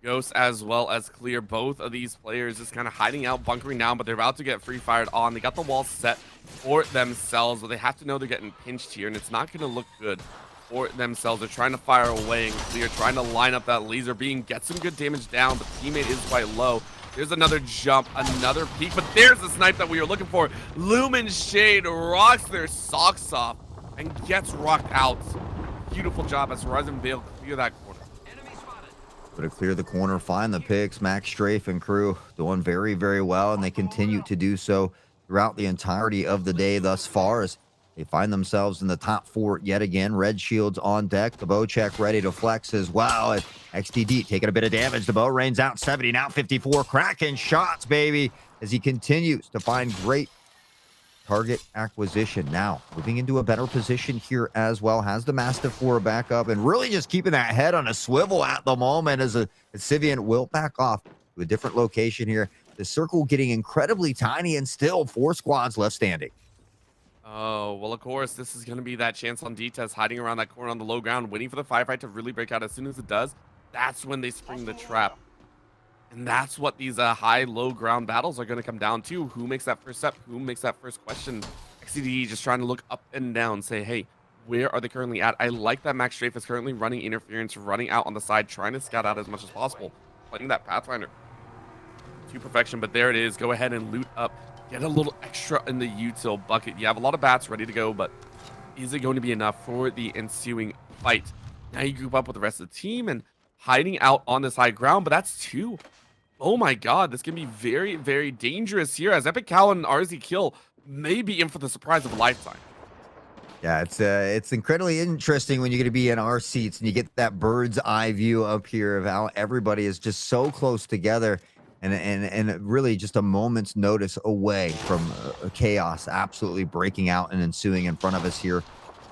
[SPEAKER 3] Ghost as well as Clear. Both of these players just kind of hiding out, bunkering down, but they're about to get free fired on. They got the wall set for themselves, but they have to know they're getting pinched here, and it's not going to look good for themselves. They're trying to fire away, and Clear trying to line up that laser beam, get some good damage down, but teammate is quite low. There's another jump, another peek, but there's the snipe that we were looking for. Lumen Shade rocks their socks off and gets rocked out. Beautiful job as Horizon Veil clear that corner.
[SPEAKER 1] But to clear the corner, find the picks. Max Strafe and crew doing very, very well, and they continue to do so throughout the entirety of the day thus far as they find themselves in the top 4 yet again. Red shields on deck. The Bocek ready to flex as well. And XTD taking a bit of damage. The bow rains out 70, now 54. Cracking shots, baby, as he continues to find great target acquisition. Now, moving into a better position here as well, has the Mastiff 4 back up and really just keeping that head on a swivel at the moment as Sivian will back off to a different location here. The circle getting incredibly tiny and still 4 squads left standing.
[SPEAKER 3] Oh, well, of course, this is going to be that chance on D-Test hiding around that corner on the low ground, waiting for the firefight to really break out. As soon as it does, that's when they spring the trap. And that's what these high-low ground battles are going to come down to. Who makes that first step? Who makes that first question? XCD just trying to look up and down, say, hey, where are they currently at? I like that Max Strafe is currently running interference, running out on the side, trying to scout out as much as possible, playing that Pathfinder to perfection. But there it is. Go ahead and loot up. Get a little extra in the util bucket. You have a lot of bats ready to go, but is it going to be enough for the ensuing fight? Now you group up with the rest of the team and hiding out on this high ground, but that's 2. Oh my god, this can be very, very dangerous here as Epic Cow and RZ Kill may be in for the surprise of a lifetime.
[SPEAKER 1] Yeah, it's incredibly interesting when you're going to be in our seats and you get that bird's eye view up here of how everybody is just so close together. And really just a moment's notice away from chaos absolutely breaking out and ensuing in front of us here.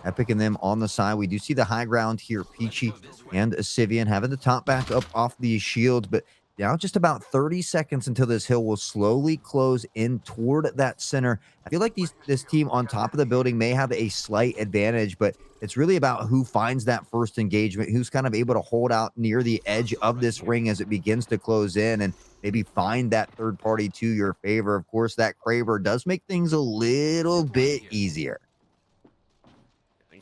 [SPEAKER 1] Epic and them on the side. We do see the high ground here. Peachy and Sivian having the top back up off the shield, but now just about 30 seconds until this hill will slowly close in toward that center. I feel like this team on top of the building may have a slight advantage, but it's really about who finds that first engagement, who's kind of able to hold out near the edge of this ring as it begins to close in and maybe find that third party to your favor. Of course, that Kraber does make things a little bit easier.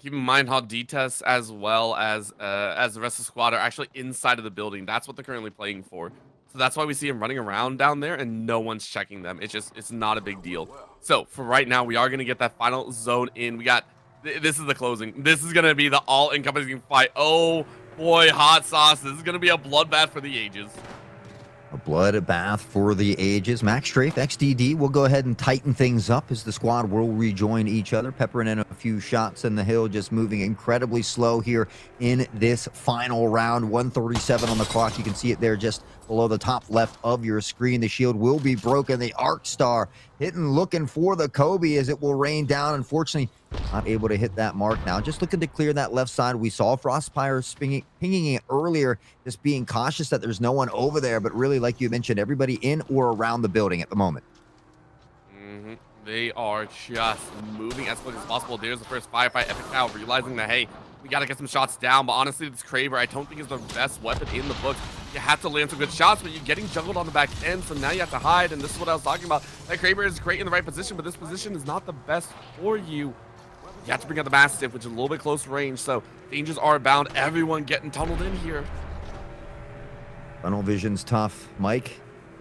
[SPEAKER 3] Keep in mind how D-Test as well as the rest of the squad are actually inside of the building. That's what they're currently playing for. So that's why we see them running around down there and no one's checking them. It's not a big deal. So for right now, we are going to get that final zone in. We got, this is the closing. This is going to be the all-encompassing fight. Oh boy, hot sauce. This is going to be a bloodbath for the ages.
[SPEAKER 1] A bloodbath for the ages. Max Strafe, XDD will go ahead and tighten things up as the squad will rejoin each other, peppering in a few shots in the hill, just moving incredibly slow here in this final round. 137 on the clock. You can see it there just below the top left of your screen. The shield will be broken. The Arc Star hitting, looking for the Kobe as it will rain down. Unfortunately, not able to hit that mark now. Just looking to clear that left side. We saw Frostfire pinging it earlier, just being cautious that there's no one over there. But really, like you mentioned, everybody in or around the building at the moment.
[SPEAKER 3] They are just moving as quick as possible. There's the first firefight. Epic Cow realizing that, hey, we got to get some shots down. But honestly, this Kraber, I don't think is the best weapon in the books. You have to land some good shots, but you're getting juggled on the back end. So now you have to hide. And this is what I was talking about. That Kraber is great in the right position, but this position is not the best for you. You have to bring out the Mastiff, which is a little bit close range. So dangers are abound. Everyone getting tunneled in here.
[SPEAKER 1] Tunnel vision's tough. Mike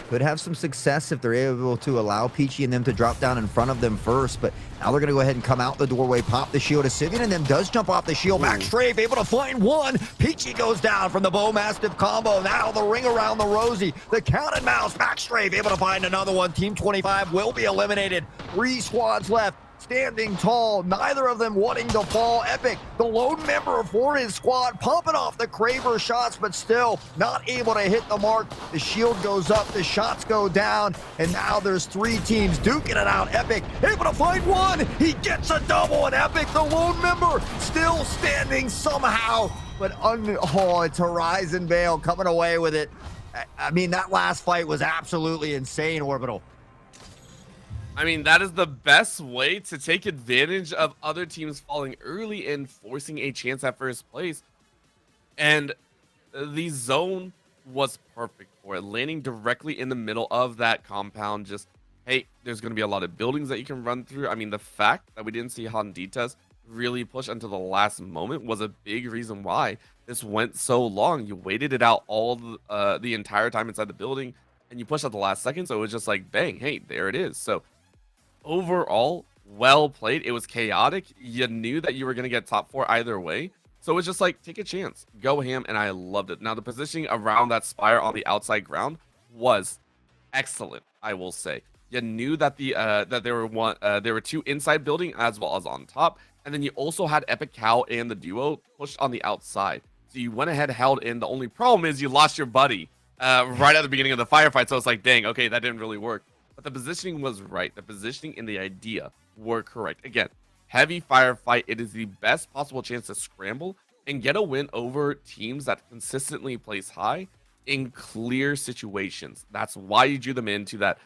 [SPEAKER 1] could have some success if they're able to allow Peachy and them to drop down in front of them first, but now they're going to go ahead and come out the doorway, pop the shield. Sivian and them does jump off the shield. Max Strafe able to find one. Peachy goes down from the Bow Mastiff combo. Now the ring around the Rosie. The Count and Mouse. Max Strafe able to find another one. Team 25 will be eliminated. 3 squads left. Standing tall, neither of them wanting to fall. Epic, the lone member for his squad, pumping off the Kraber shots, but still not able to hit the mark. The shield goes up, the shots go down, and now there's 3 teams duking it out. Epic able to find one. He gets a double, and Epic, the lone member, still standing somehow. But it's Horizon Veil coming away with it. I mean, that last fight was absolutely insane, Orbital.
[SPEAKER 3] I mean, that is the best way to take advantage of other teams falling early and forcing a chance at first place. And the zone was perfect for it. Landing directly in the middle of that compound. Just, hey, there's going to be a lot of buildings that you can run through. I mean, the fact that we didn't see Honditas really push until the last moment was a big reason why this went so long. You waited it out all the entire time inside the building, and you pushed at the last second. So it was just like, bang, hey, there it is. So overall, well played. It was chaotic. You knew that you were going to get top 4 either way. So it's just like, take a chance, go ham, and I loved it. Now, the positioning around that spire on the outside ground was excellent, I will say. You knew that there were 2 inside building as well as on top, and then you also had Epic Cow and the duo pushed on the outside. So you went ahead, held in. The only problem is you lost your buddy right at the beginning of the firefight. So it's like, dang, okay, that didn't really work. But the positioning was right. The positioning and the idea were correct. Again, heavy firefight. It is the best possible chance to scramble and get a win over teams that consistently place high in clear situations. That's why you drew them into that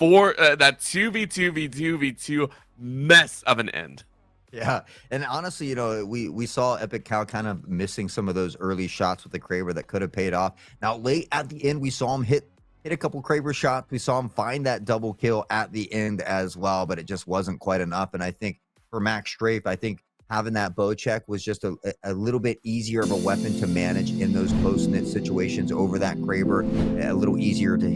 [SPEAKER 3] that 2v2v2v2 mess of an end.
[SPEAKER 1] Yeah, and honestly, we saw Epic Cow kind of missing some of those early shots with the Kraber that could have paid off. Now, late at the end, we saw him hit a couple Kraber shots. We saw him find that double kill at the end as well, but it just wasn't quite enough. And I think for Max Strafe, I think having that bow check was just a little bit easier of a weapon to manage in those close-knit situations over that Kraber, a little easier to